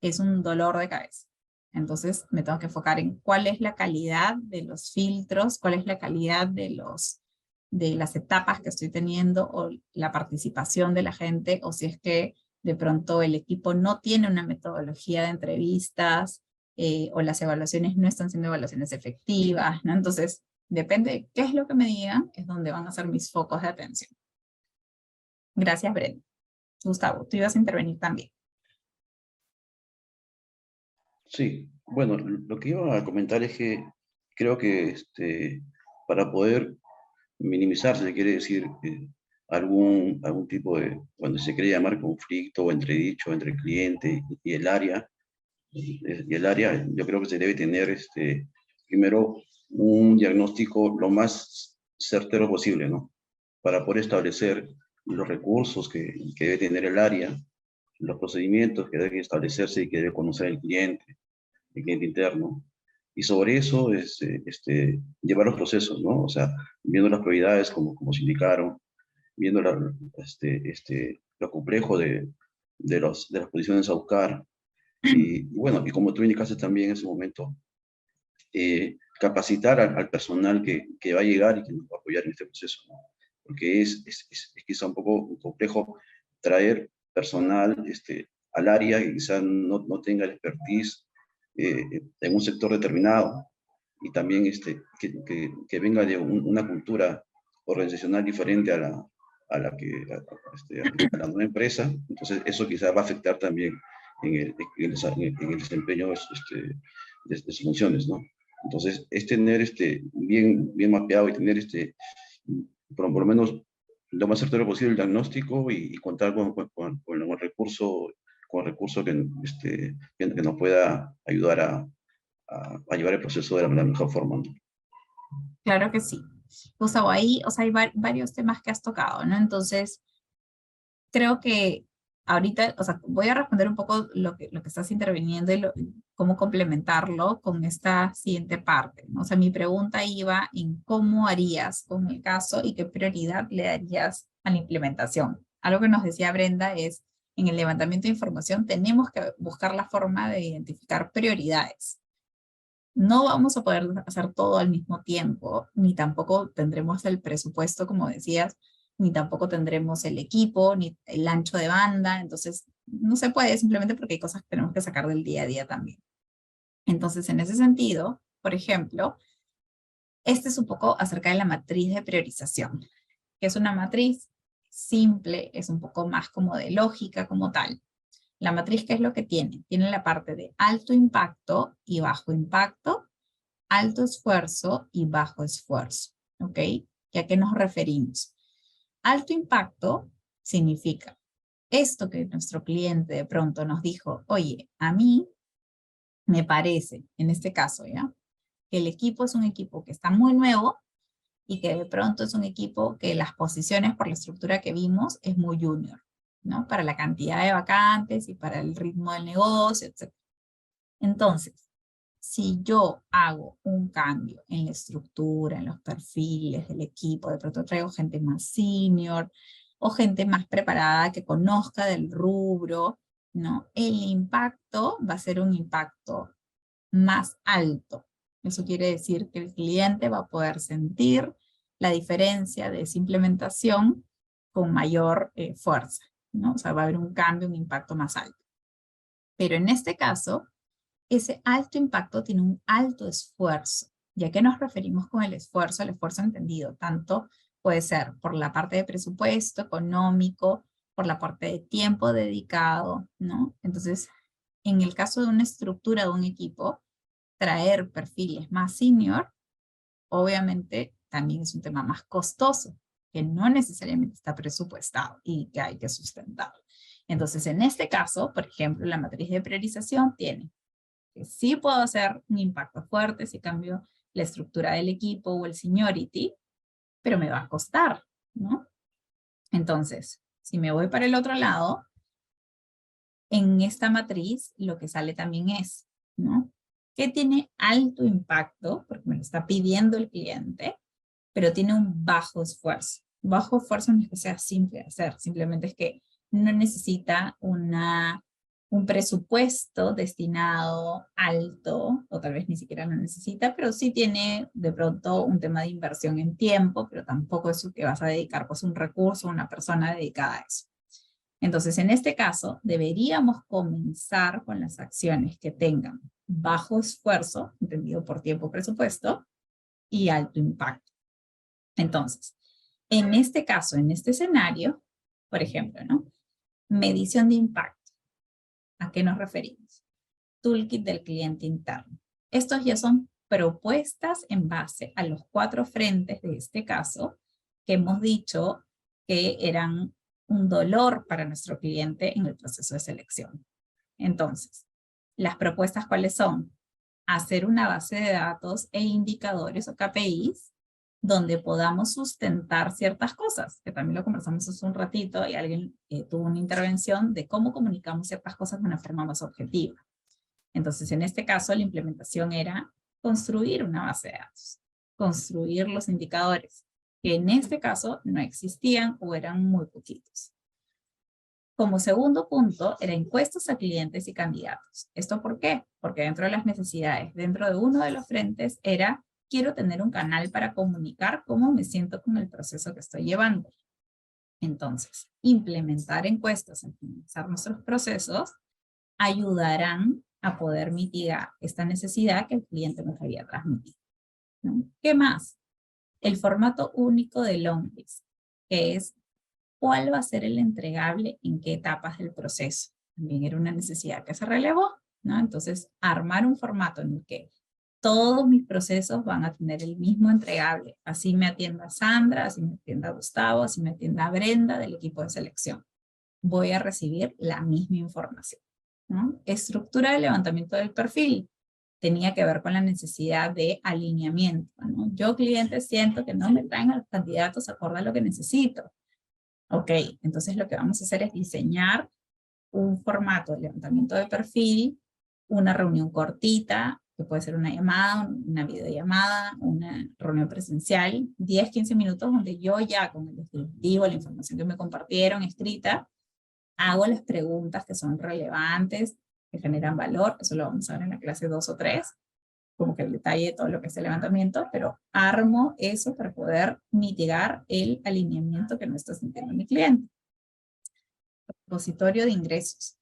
es un dolor de cabeza. Entonces me tengo que enfocar en cuál es la calidad de los filtros, cuál es la calidad de las etapas que estoy teniendo o la participación de la gente, o si es que de pronto el equipo no tiene una metodología de entrevistas o las evaluaciones no están siendo evaluaciones efectivas, ¿no? Entonces, depende de qué es lo que me digan, es donde van a ser mis focos de atención. Gracias, Brenda. Gustavo, tú ibas a intervenir también. Sí, bueno, lo que iba a comentar es que creo que para poder minimizar, se quiere decir, algún tipo de, cuando se quiere llamar conflicto o entredicho entre el cliente y el área, yo creo que se debe tener primero un diagnóstico lo más certero posible, ¿no? Para poder establecer los recursos que debe tener el área, los procedimientos que deben establecerse y que debe conocer el cliente interno. Y sobre eso llevar los procesos, ¿no? O sea, viendo las prioridades como se indicaron, viendo lo complejo de las posiciones a buscar. Y bueno, y como tú indicaste también en ese momento, capacitar al personal que va a llegar y que nos va a apoyar en este proceso, ¿no? Porque es quizá un poco complejo traer personal al área y quizá no tenga el expertise en un sector determinado y también que venga de una cultura organizacional diferente a la a la nueva empresa. Entonces eso quizá va a afectar también en el desempeño de sus funciones, ¿no? Entonces, es tener bien mapeado y tener por lo menos lo más certero posible el diagnóstico y contar con el recurso, que nos pueda ayudar a llevar el proceso de la mejor forma, ¿no? Claro que sí. Gustavo, ahí, o sea, hay varios temas que has tocado, ¿no? Entonces, creo que ahorita, o sea, voy a responder un poco lo que estás interviniendo y cómo complementarlo con esta siguiente parte, ¿no? O sea, mi pregunta iba en cómo harías con el caso y qué prioridad le darías a la implementación. Algo que nos decía Brenda es, en el levantamiento de información tenemos que buscar la forma de identificar prioridades. No vamos a poder hacer todo al mismo tiempo, ni tampoco tendremos el presupuesto, como decías, ni tampoco tendremos el equipo, ni el ancho de banda, entonces no se puede simplemente porque hay cosas que tenemos que sacar del día a día también. Entonces, en ese sentido, por ejemplo, este es un poco acerca de la matriz de priorización, que es una matriz simple, es un poco más como de lógica como tal. La matriz, ¿qué es lo que tiene? Tiene la parte de alto impacto y bajo impacto, alto esfuerzo y bajo esfuerzo, ¿ok? ¿Y a qué nos referimos? Alto impacto significa esto que nuestro cliente de pronto nos dijo, oye, a mí me parece, en este caso, ¿ya? Que el equipo es un equipo que está muy nuevo y que de pronto es un equipo que las posiciones por la estructura que vimos es muy junior, ¿no? Para la cantidad de vacantes y para el ritmo del negocio, etc. Entonces, si yo hago un cambio en la estructura, en los perfiles del equipo, de pronto traigo gente más senior o gente más preparada que conozca del rubro, ¿no? El impacto va a ser un impacto más alto. Eso quiere decir que el cliente va a poder sentir la diferencia de esa implementación con mayor fuerza, ¿no? O sea, va a haber un cambio, un impacto más alto. Pero en este caso, ese alto impacto tiene un alto esfuerzo. ¿Y a qué nos referimos con el esfuerzo? El esfuerzo entendido, tanto puede ser por la parte de presupuesto, económico, por la parte de tiempo dedicado, ¿no? Entonces, en el caso de una estructura de un equipo, traer perfiles más senior, obviamente también es un tema más costoso, que no necesariamente está presupuestado y que hay que sustentar. Entonces, en este caso, por ejemplo, la matriz de priorización tiene que sí puedo hacer un impacto fuerte si cambio la estructura del equipo o el seniority, pero me va a costar, ¿no? Entonces, si me voy para el otro lado, en esta matriz lo que sale también es, ¿no? Que tiene alto impacto, porque me lo está pidiendo el cliente, pero tiene un bajo esfuerzo. Bajo esfuerzo no es que sea simple de hacer, simplemente es que no necesita un presupuesto destinado alto, o tal vez ni siquiera lo necesita, pero sí tiene de pronto un tema de inversión en tiempo, pero tampoco es que vas a dedicar pues un recurso, una persona dedicada a eso. Entonces, en este caso, deberíamos comenzar con las acciones que tengan bajo esfuerzo, entendido por tiempo, presupuesto, y alto impacto. Entonces, en este caso, en este escenario, por ejemplo, ¿no? Medición de impacto. ¿A qué nos referimos? Toolkit del cliente interno. Estos ya son propuestas en base a los 4 frentes de este caso que hemos dicho que eran un dolor para nuestro cliente en el proceso de selección. Entonces, ¿las propuestas cuáles son? Hacer una base de datos e indicadores o KPIs donde podamos sustentar ciertas cosas, que también lo conversamos hace un ratito y alguien tuvo una intervención de cómo comunicamos ciertas cosas de una forma más objetiva. Entonces, en este caso, la implementación era construir una base de datos, construir los indicadores, que en este caso no existían o eran muy poquitos. Como segundo punto, era encuestas a clientes y candidatos. ¿Esto por qué? Porque dentro de las necesidades, dentro de uno de los frentes era, quiero tener un canal para comunicar cómo me siento con el proceso que estoy llevando. Entonces, implementar encuestas, optimizar nuestros procesos, ayudarán a poder mitigar esta necesidad que el cliente nos había transmitido, ¿no? ¿Qué más? El formato único de long list, que es cuál va a ser el entregable en qué etapas del proceso. También era una necesidad que se relevó, ¿no? Entonces, armar un formato en el que todos mis procesos van a tener el mismo entregable. Así me atienda Sandra, así me atienda Gustavo, así me atienda Brenda del equipo de selección. Voy a recibir la misma información, ¿no? Estructura de levantamiento del perfil. Tenía que ver con la necesidad de alineamiento, ¿no? Yo, cliente, siento que no me traen a los candidatos acorde a lo que necesito. Ok, entonces lo que vamos a hacer es diseñar un formato de levantamiento de perfil, una reunión cortita, que puede ser una llamada, una videollamada, una reunión presencial, 10, 15 minutos donde yo ya con el descriptivo, la información que me compartieron escrita, hago las preguntas que son relevantes, que generan valor, eso lo vamos a ver en la clase 2 o 3, como que el detalle de todo lo que es el levantamiento, pero armo eso para poder mitigar el alineamiento que no está sintiendo mi cliente. Repositorio de ingresos.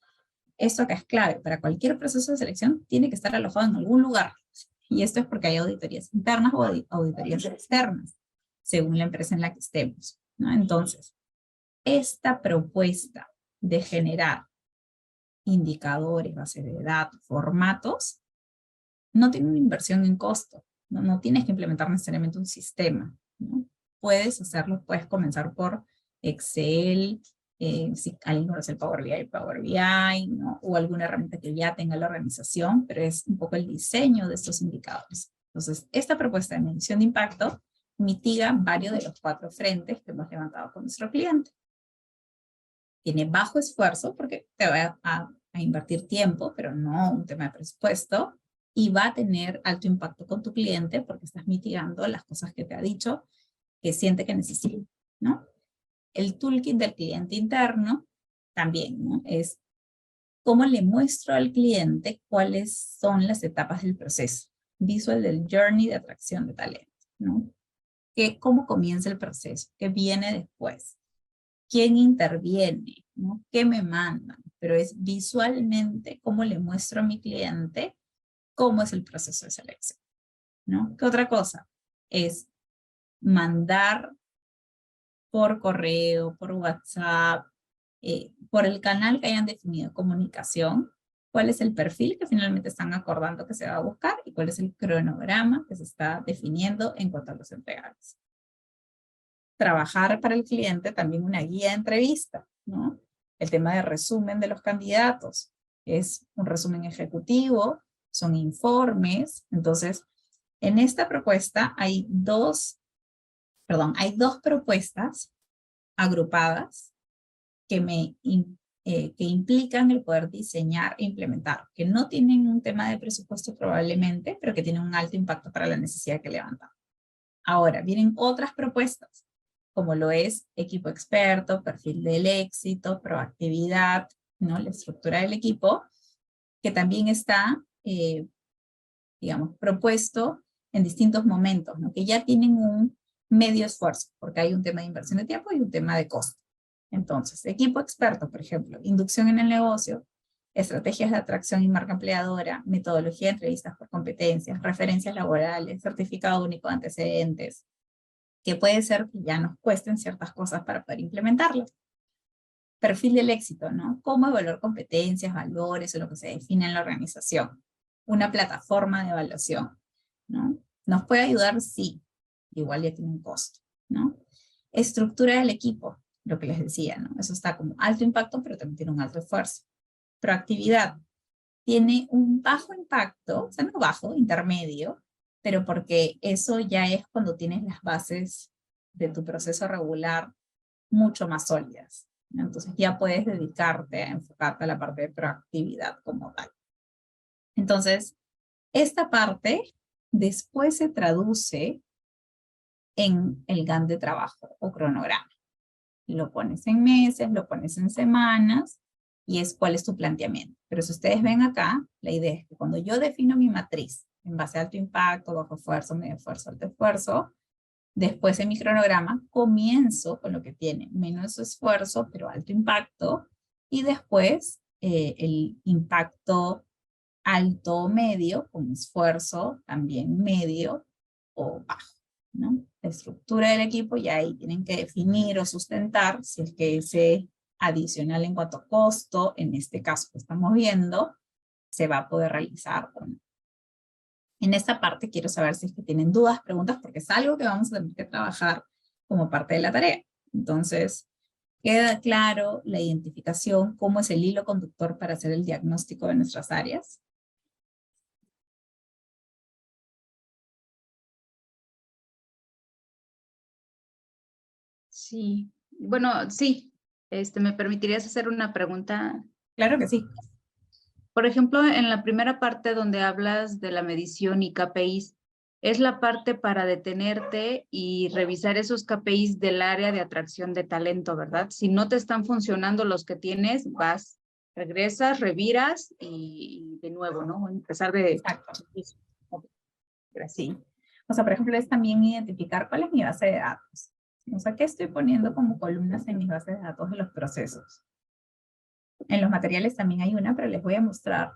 Esto que es clave para cualquier proceso de selección tiene que estar alojado en algún lugar. Y esto es porque hay auditorías internas o auditorías externas, según la empresa en la que estemos, ¿no? Entonces, esta propuesta de generar indicadores, bases de datos, formatos, no tiene una inversión en costo. No tienes que implementar necesariamente un sistema, ¿no? Puedes hacerlo, puedes comenzar por Excel, si alguien conoce el Power BI, ¿no? O alguna herramienta que ya tenga la organización, pero es un poco el diseño de estos indicadores. Entonces, esta propuesta de medición de impacto mitiga varios de los 4 frentes que hemos levantado con nuestro cliente. Tiene bajo esfuerzo porque te va a invertir tiempo, pero no un tema de presupuesto, y va a tener alto impacto con tu cliente porque estás mitigando las cosas que te ha dicho que siente que necesita, ¿no? El toolkit del cliente interno también, ¿no? Es cómo le muestro al cliente cuáles son las etapas del proceso. Visual del journey de atracción de talento, ¿no? Cómo comienza el proceso, qué viene después, quién interviene, ¿no? ¿Qué me mandan? Pero es visualmente cómo le muestro a mi cliente cómo es el proceso de selección, ¿no? ¿Qué otra cosa? Es mandar por correo, por WhatsApp, por el canal que hayan definido comunicación, cuál es el perfil que finalmente están acordando que se va a buscar y cuál es el cronograma que se está definiendo en cuanto a los entregables. Trabajar para el cliente también una guía de entrevista, ¿no? El tema de resumen de los candidatos. Es un resumen ejecutivo, son informes. Entonces, en esta propuesta hay dos propuestas agrupadas que implican el poder diseñar e implementar, que no tienen un tema de presupuesto probablemente, pero que tienen un alto impacto para la necesidad que levantan. Ahora, vienen otras propuestas, como lo es equipo experto, perfil del éxito, proactividad, ¿no? La estructura del equipo, que también está, digamos, propuesto en distintos momentos, ¿no? Que ya tienen un medio esfuerzo, porque hay un tema de inversión de tiempo y un tema de costo. Entonces, equipo experto, por ejemplo, inducción en el negocio, estrategias de atracción y marca empleadora, metodología de entrevistas por competencias, referencias laborales, certificado único de antecedentes, que puede ser que ya nos cuesten ciertas cosas para poder implementarlas. Perfil del éxito, ¿no? Cómo evaluar competencias, valores o lo que se define en la organización. Una plataforma de evaluación, ¿no? ¿Nos puede ayudar? Sí. Igual ya tiene un costo, ¿no? Estructura del equipo, lo que les decía, ¿no? Eso está como alto impacto, pero también tiene un alto esfuerzo. Proactividad. Tiene un bajo impacto, o sea, no bajo, intermedio, pero porque eso ya es cuando tienes las bases de tu proceso regular mucho más sólidas, ¿no? Entonces ya puedes dedicarte a enfocarte a la parte de proactividad como tal. Entonces, esta parte después se traduce en el GAN de trabajo o cronograma. Lo pones en meses, lo pones en semanas, y es cuál es tu planteamiento. Pero si ustedes ven acá, la idea es que cuando yo defino mi matriz en base a alto impacto, bajo esfuerzo, medio esfuerzo, alto esfuerzo, después en mi cronograma comienzo con lo que tiene menos esfuerzo, pero alto impacto, y después el impacto alto o medio, con esfuerzo también medio o bajo, ¿no? La estructura del equipo, y ahí tienen que definir o sustentar si es que ese adicional en cuanto a costo, en este caso que estamos viendo, se va a poder realizar o no. En esta parte quiero saber si es que tienen dudas, preguntas, porque es algo que vamos a tener que trabajar como parte de la tarea. Entonces, queda claro la identificación, cómo es el hilo conductor para hacer el diagnóstico de nuestras áreas. Sí, bueno, sí. ¿Me permitirías hacer una pregunta? Claro que sí. Por ejemplo, en la primera parte donde hablas de la medición y KPIs, es la parte para detenerte y revisar esos KPIs del área de atracción de talento, ¿verdad? Si no te están funcionando los que tienes, vas, regresas, reviras y de nuevo, ¿no? Empezar de... Exacto. Gracias. Sí. O sea, por ejemplo, es también identificar cuál es mi base de datos. O sea, ¿qué estoy poniendo como columnas en mis bases de datos de los procesos? En los materiales también hay una, pero les voy a mostrar,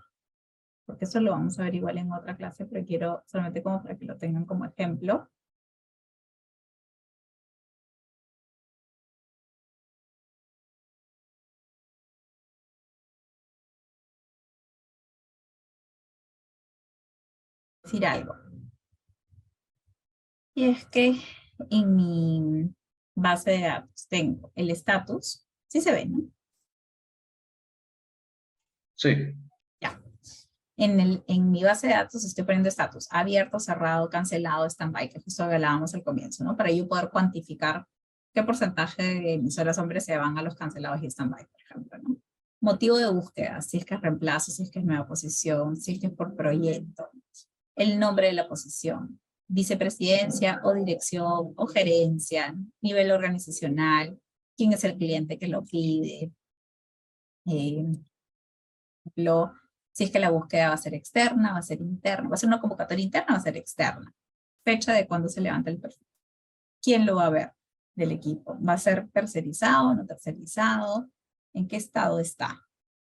porque eso lo vamos a ver igual en otra clase, pero quiero solamente como para que lo tengan como ejemplo. Decir algo. Y es que en mi base de datos tengo el estatus, sí se ve, ¿no? Sí. Ya. En mi base de datos estoy poniendo estatus abierto, cerrado, cancelado, stand-by, que justo hablábamos al comienzo, ¿no? Para yo poder cuantificar qué porcentaje de emisoras hombres se van a los cancelados y stand-by, por ejemplo, ¿no? Motivo de búsqueda, si es que es reemplazo, si es que es nueva posición, si es que es por proyecto, el nombre de la posición, vicepresidencia o dirección o gerencia, nivel organizacional, quién es el cliente que lo pide, si es que la búsqueda va a ser externa, va a ser interna, va a ser una convocatoria interna, va a ser externa. Fecha de cuándo se levanta el perfil. ¿Quién lo va a ver del equipo? ¿Va a ser tercerizado, no tercerizado? ¿En qué estado está?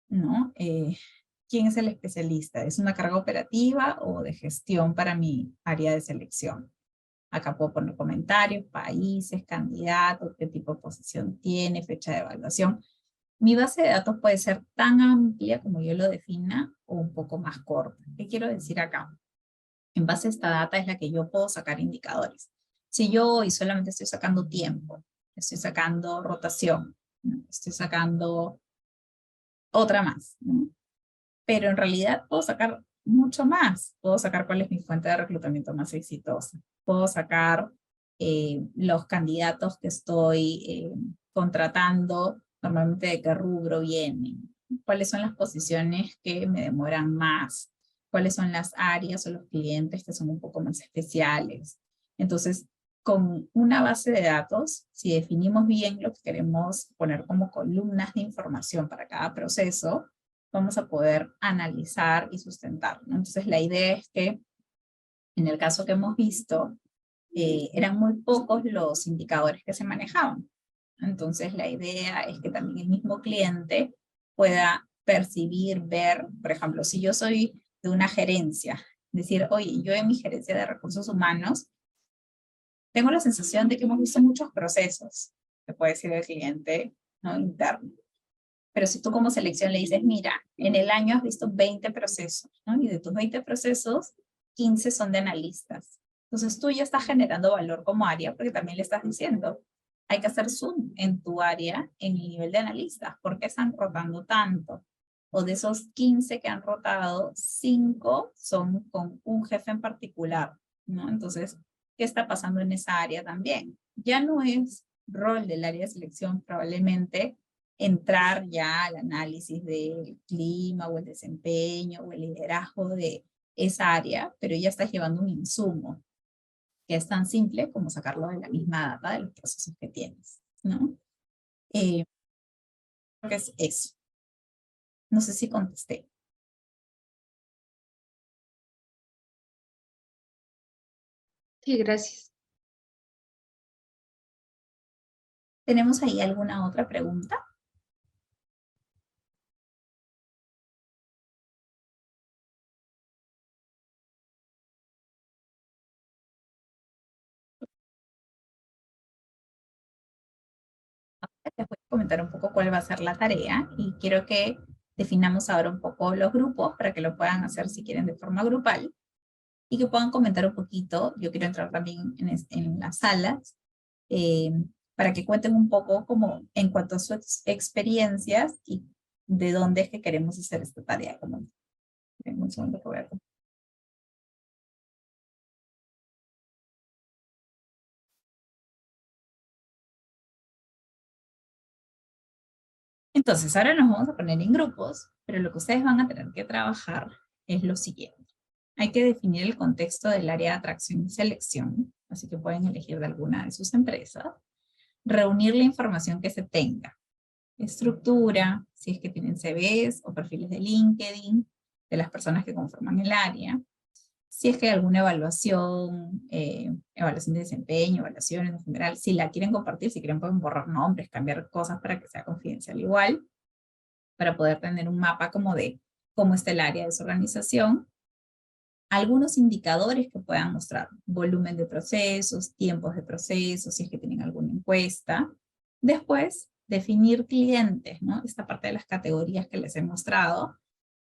¿No? ¿Quién es el especialista? ¿Es una carga operativa o de gestión para mi área de selección? Acá puedo poner comentarios, países, candidatos, qué tipo de posición tiene, fecha de evaluación. Mi base de datos puede ser tan amplia como yo lo defina o un poco más corta. ¿Qué quiero decir acá? En base a esta data es la que yo puedo sacar indicadores. Si yo hoy solamente estoy sacando tiempo, estoy sacando rotación, ¿no? Estoy sacando otra más, ¿no? Pero en realidad puedo sacar mucho más. Puedo sacar cuál es mi fuente de reclutamiento más exitosa. Puedo sacar los candidatos que estoy contratando, normalmente de qué rubro vienen, cuáles son las posiciones que me demoran más, cuáles son las áreas o los clientes que son un poco más especiales. Entonces, con una base de datos, si definimos bien lo que queremos poner como columnas de información para cada proceso, vamos a poder analizar y sustentar, ¿no? Entonces, la idea es que, en el caso que hemos visto, eran muy pocos los indicadores que se manejaban. Entonces, la idea es que también el mismo cliente pueda percibir, ver, por ejemplo, si yo soy de una gerencia, decir, oye, yo en mi gerencia de recursos humanos, tengo la sensación de que hemos visto muchos procesos, que puede decir el cliente, ¿no? Interno. Pero si tú como selección le dices, mira, en el año has visto 20 procesos, ¿no? Y de tus 20 procesos, 15 son de analistas. Entonces tú ya estás generando valor como área, porque también le estás diciendo, hay que hacer zoom en tu área en el nivel de analistas. ¿Por qué están rotando tanto? O de esos 15 que han rotado, 5 son con un jefe en particular, ¿no? Entonces, ¿qué está pasando en esa área también? Ya no es rol del área de selección probablemente entrar ya al análisis del clima o el desempeño o el liderazgo de esa área, pero ya estás llevando un insumo que es tan simple como sacarlo de la misma data de los procesos que tienes, ¿no? Creo que es eso. No sé si contesté. Sí, gracias. ¿Tenemos ahí alguna otra pregunta? Les voy a comentar un poco cuál va a ser la tarea y quiero que definamos ahora un poco los grupos para que lo puedan hacer si quieren de forma grupal y que puedan comentar un poquito. Yo quiero entrar también en las salas eh, para que cuenten un poco como en cuanto a sus experiencias y de dónde es que queremos hacer esta tarea. Como, en un segundo que voy a... Entonces, ahora nos vamos a poner en grupos, pero lo que ustedes van a tener que trabajar es lo siguiente. Hay que definir el contexto del área de atracción y selección, así que pueden elegir de alguna de sus empresas. Reunir la información que se tenga. Estructura, si es que tienen CVs o perfiles de LinkedIn, de las personas que conforman el área. Si es que hay alguna evaluación, evaluación de desempeño, evaluaciones en general, si la quieren compartir, si quieren pueden borrar nombres, cambiar cosas para que sea confidencial igual, para poder tener un mapa como de cómo está el área de su organización. Algunos indicadores que puedan mostrar, volumen de procesos, tiempos de procesos, si es que tienen alguna encuesta. Después, definir clientes, ¿no? Esta parte de las categorías que les he mostrado.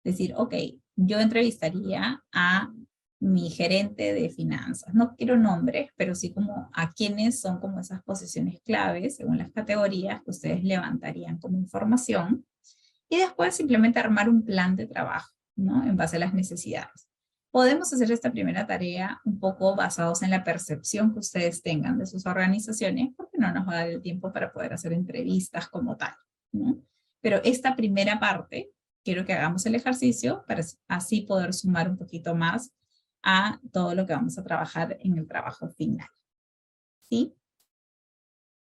Decir, ok, yo entrevistaría a mi gerente de finanzas. No quiero nombres, pero sí como a quiénes son como esas posiciones claves, según las categorías que ustedes levantarían como información. Y después simplemente armar un plan de trabajo, ¿no? En base a las necesidades. Podemos hacer esta primera tarea un poco basados en la percepción que ustedes tengan de sus organizaciones, porque no nos va a dar el tiempo para poder hacer entrevistas como tal, ¿no? Pero esta primera parte, quiero que hagamos el ejercicio para así poder sumar un poquito más a todo lo que vamos a trabajar en el trabajo final. ¿Sí?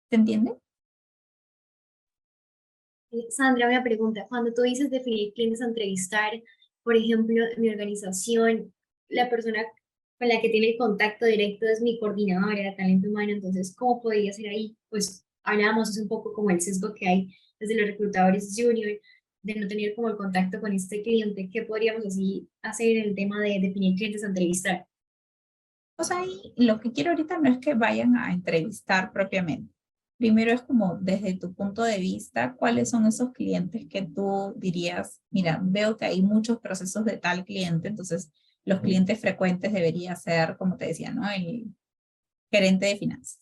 ¿Se entiende? Sandra, una pregunta. Cuando tú dices definir clientes a entrevistar, por ejemplo, en mi organización, la persona con la que tiene el contacto directo es mi coordinadora de talento humano, entonces, ¿cómo podría ser ahí? Pues hablábamos hace un poco como el sesgo que hay desde los reclutadores junior, de no tener como el contacto con este cliente. ¿Qué podríamos así hacer en el tema de definir clientes a entrevistar? Pues ahí lo que quiero ahorita no es que vayan a entrevistar propiamente. Primero es como desde tu punto de vista, ¿cuáles son esos clientes que tú dirías, mira, veo que hay muchos procesos de tal cliente, entonces los clientes frecuentes debería ser, como te decía, ¿no? El gerente de finanzas.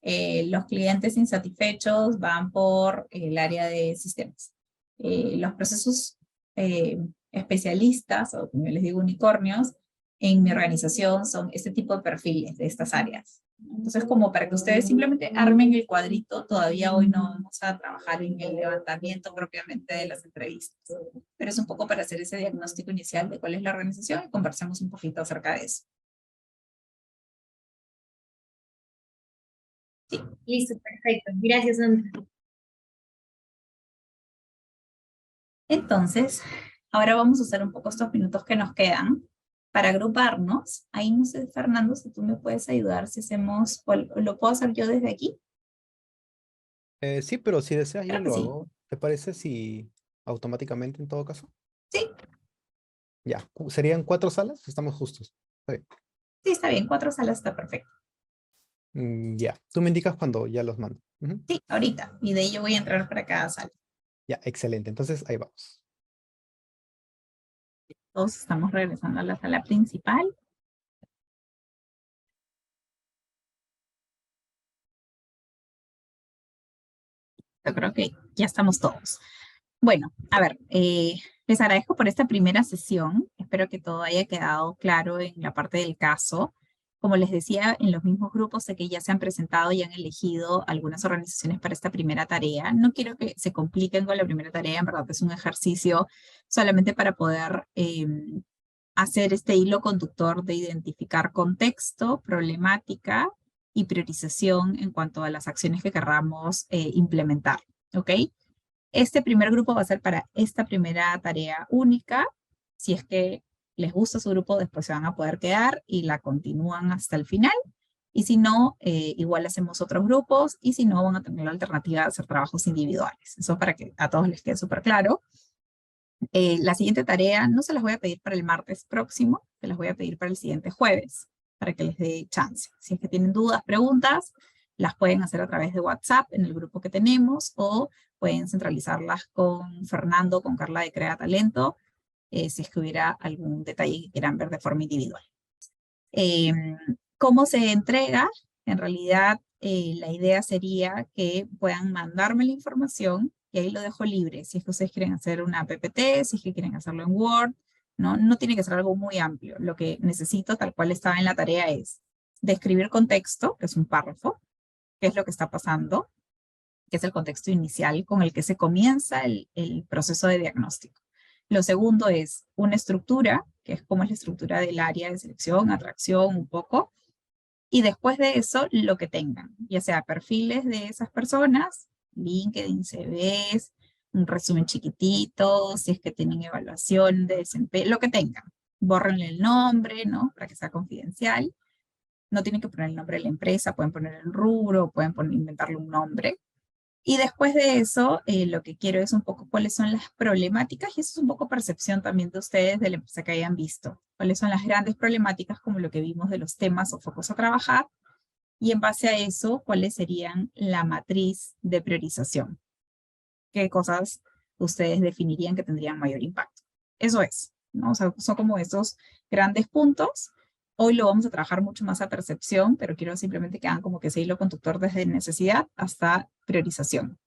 Los clientes insatisfechos van por el área de sistemas. Los procesos especialistas, o como yo les digo, unicornios, en mi organización son este tipo de perfiles de estas áreas. Entonces, como para que ustedes simplemente armen el cuadrito, todavía hoy no vamos a trabajar en el levantamiento propiamente de las entrevistas, pero es un poco para hacer ese diagnóstico inicial de cuál es la organización y conversemos un poquito acerca de eso. Sí. Listo, perfecto. Gracias, Sandra. Entonces, ahora vamos a usar un poco estos minutos que nos quedan para agruparnos. Ahí no sé, Fernando, si tú me puedes ayudar, si hacemos, ¿lo puedo hacer yo desde aquí? Sí, pero si deseas yo Creo que lo sí. hago. ¿Te parece si automáticamente en todo caso? Sí, Ya, ¿serían 4 salas? Estamos justos. Está bien. sí, está bien, 4 salas está perfecto. Ya, tú me indicas cuando ya los mando. Ujú. Sí, ahorita, y de ahí yo voy a entrar para cada sala. Ya, excelente. Entonces ahí vamos. Todos estamos regresando a la sala principal. Yo creo que ya estamos todos. Bueno, a ver, les agradezco por esta primera sesión. Espero que todo haya quedado claro en la parte del caso. Como les decía, en los mismos grupos sé que ya se han presentado y han elegido algunas organizaciones para esta primera tarea. No quiero que se compliquen con la primera tarea, en verdad es un ejercicio solamente para poder hacer este hilo conductor de identificar contexto, problemática y priorización en cuanto a las acciones que querramos implementar, ¿ok? Este primer grupo va a ser para esta primera tarea única. Si es que les gusta su grupo, después se van a poder quedar y la continúan hasta el final. Y si no, igual hacemos otros grupos y si no, van a tener la alternativa de hacer trabajos individuales. Eso para que a todos les quede súper claro. La siguiente tarea no se las voy a pedir para el martes próximo, se las voy a pedir para el siguiente jueves, para que les dé chance. Si es que tienen dudas, preguntas, las pueden hacer a través de WhatsApp en el grupo que tenemos o pueden centralizarlas con Fernando, con Carla de Crea Talento, si es que hubiera algún detalle que quieran ver de forma individual. ¿Cómo se entrega? En realidad, la idea sería que puedan mandarme la información y ahí lo dejo libre. Si es que ustedes quieren hacer una PPT, si es que quieren hacerlo en Word, no tiene que ser algo muy amplio. Lo que necesito, tal cual estaba en la tarea, es describir contexto, que es un párrafo, qué es lo que está pasando, que es el contexto inicial con el que se comienza el proceso de diagnóstico. Lo segundo es una estructura, que es como es la estructura del área de selección, atracción, un poco. Y después de eso, lo que tengan, ya sea perfiles de esas personas, LinkedIn, CVs, un resumen chiquitito, si es que tienen evaluación de desempeño, lo que tengan. Bórrenle el nombre, ¿no? Para que sea confidencial. No tienen que poner el nombre de la empresa, pueden poner el rubro, pueden inventarle un nombre. Y después de eso, lo que quiero es un poco cuáles son las problemáticas, y eso es un poco percepción también de ustedes de la empresa que hayan visto. Cuáles son las grandes problemáticas, como lo que vimos de los temas o focos a trabajar, y en base a eso, cuáles serían la matriz de priorización. ¿Qué cosas ustedes definirían que tendrían mayor impacto? Eso es, ¿no? O sea, son como esos grandes puntos. Hoy lo vamos a trabajar mucho más a percepción, pero quiero simplemente que hagan como que ese hilo conductor desde necesidad hasta priorización.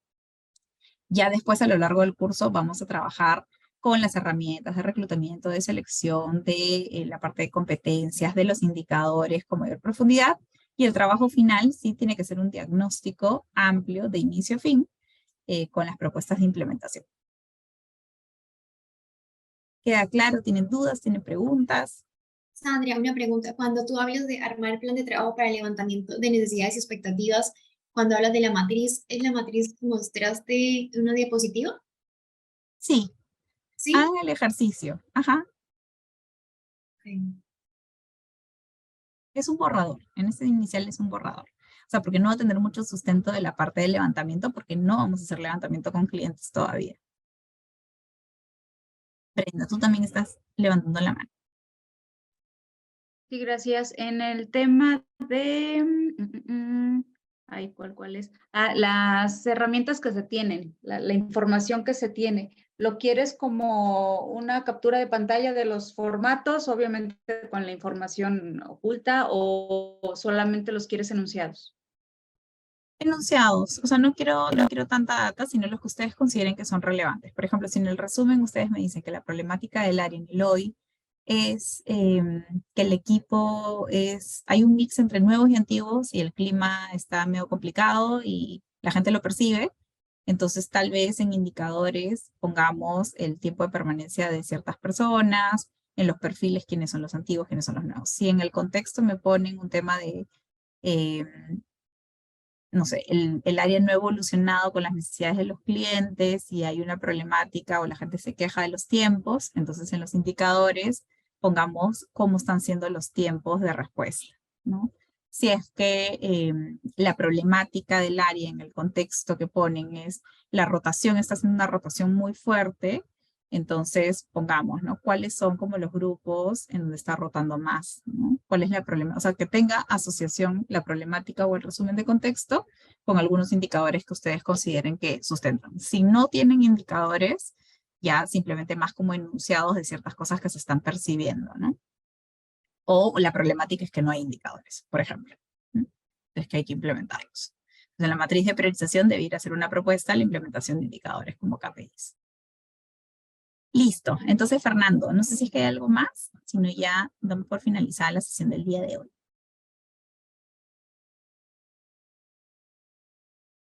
Ya después, a lo largo del curso, vamos a trabajar con las herramientas de reclutamiento, de selección, de la parte de competencias, de los indicadores con mayor profundidad. Y el trabajo final sí tiene que ser un diagnóstico amplio de inicio a fin con las propuestas de implementación. ¿Queda claro? ¿Tienen dudas? ¿Tienen preguntas? Sandra, una pregunta. Cuando tú hablas de armar plan de trabajo para el levantamiento de necesidades y expectativas, cuando hablas de la matriz, ¿es la matriz que mostraste en una diapositiva? Sí. Sí. Hagan el ejercicio. Ajá. Okay. Es un borrador. En este inicial es un borrador. O sea, porque no va a tener mucho sustento de la parte del levantamiento, porque no vamos a hacer levantamiento con clientes todavía. Brenda, tú también estás levantando la mano. Sí, gracias. En el tema de, Ay, ¿cuál es? Ah, las herramientas que se tienen, la información que se tiene. ¿Lo quieres como una captura de pantalla de los formatos, obviamente con la información oculta, o solamente los quieres enunciados? Enunciados, o sea, no quiero tanta data, sino los que ustedes consideren que son relevantes. Por ejemplo, si en el resumen ustedes me dicen que la problemática del área en el hoy es que el equipo hay un mix entre nuevos y antiguos y el clima está medio complicado y la gente lo percibe, entonces tal vez en indicadores pongamos el tiempo de permanencia de ciertas personas, en los perfiles quiénes son los antiguos, quiénes son los nuevos. Si en el contexto me ponen un tema de no sé, el área no ha evolucionado con las necesidades de los clientes y hay una problemática o la gente se queja de los tiempos, entonces en los indicadores pongamos cómo están siendo los tiempos de respuesta, ¿no? Si es que la problemática del área en el contexto que ponen es la rotación, está haciendo una rotación muy fuerte, entonces pongamos, ¿no? ¿Cuáles son como los grupos en donde está rotando más, ¿no? ¿Cuál es la problema? O sea, que tenga asociación la problemática o el resumen de contexto con algunos indicadores que ustedes consideren que sustentan. Si no tienen indicadores, ya simplemente más como enunciados de ciertas cosas que se están percibiendo, ¿no? O la problemática es que no hay indicadores, por ejemplo, ¿no? Entonces que hay que implementarlos. Entonces, en la matriz de priorización debería ser una propuesta a la implementación de indicadores como KPIs. Listo. Entonces, Fernando, no sé si es que hay algo más, sino ya damos por finalizada la sesión del día de hoy.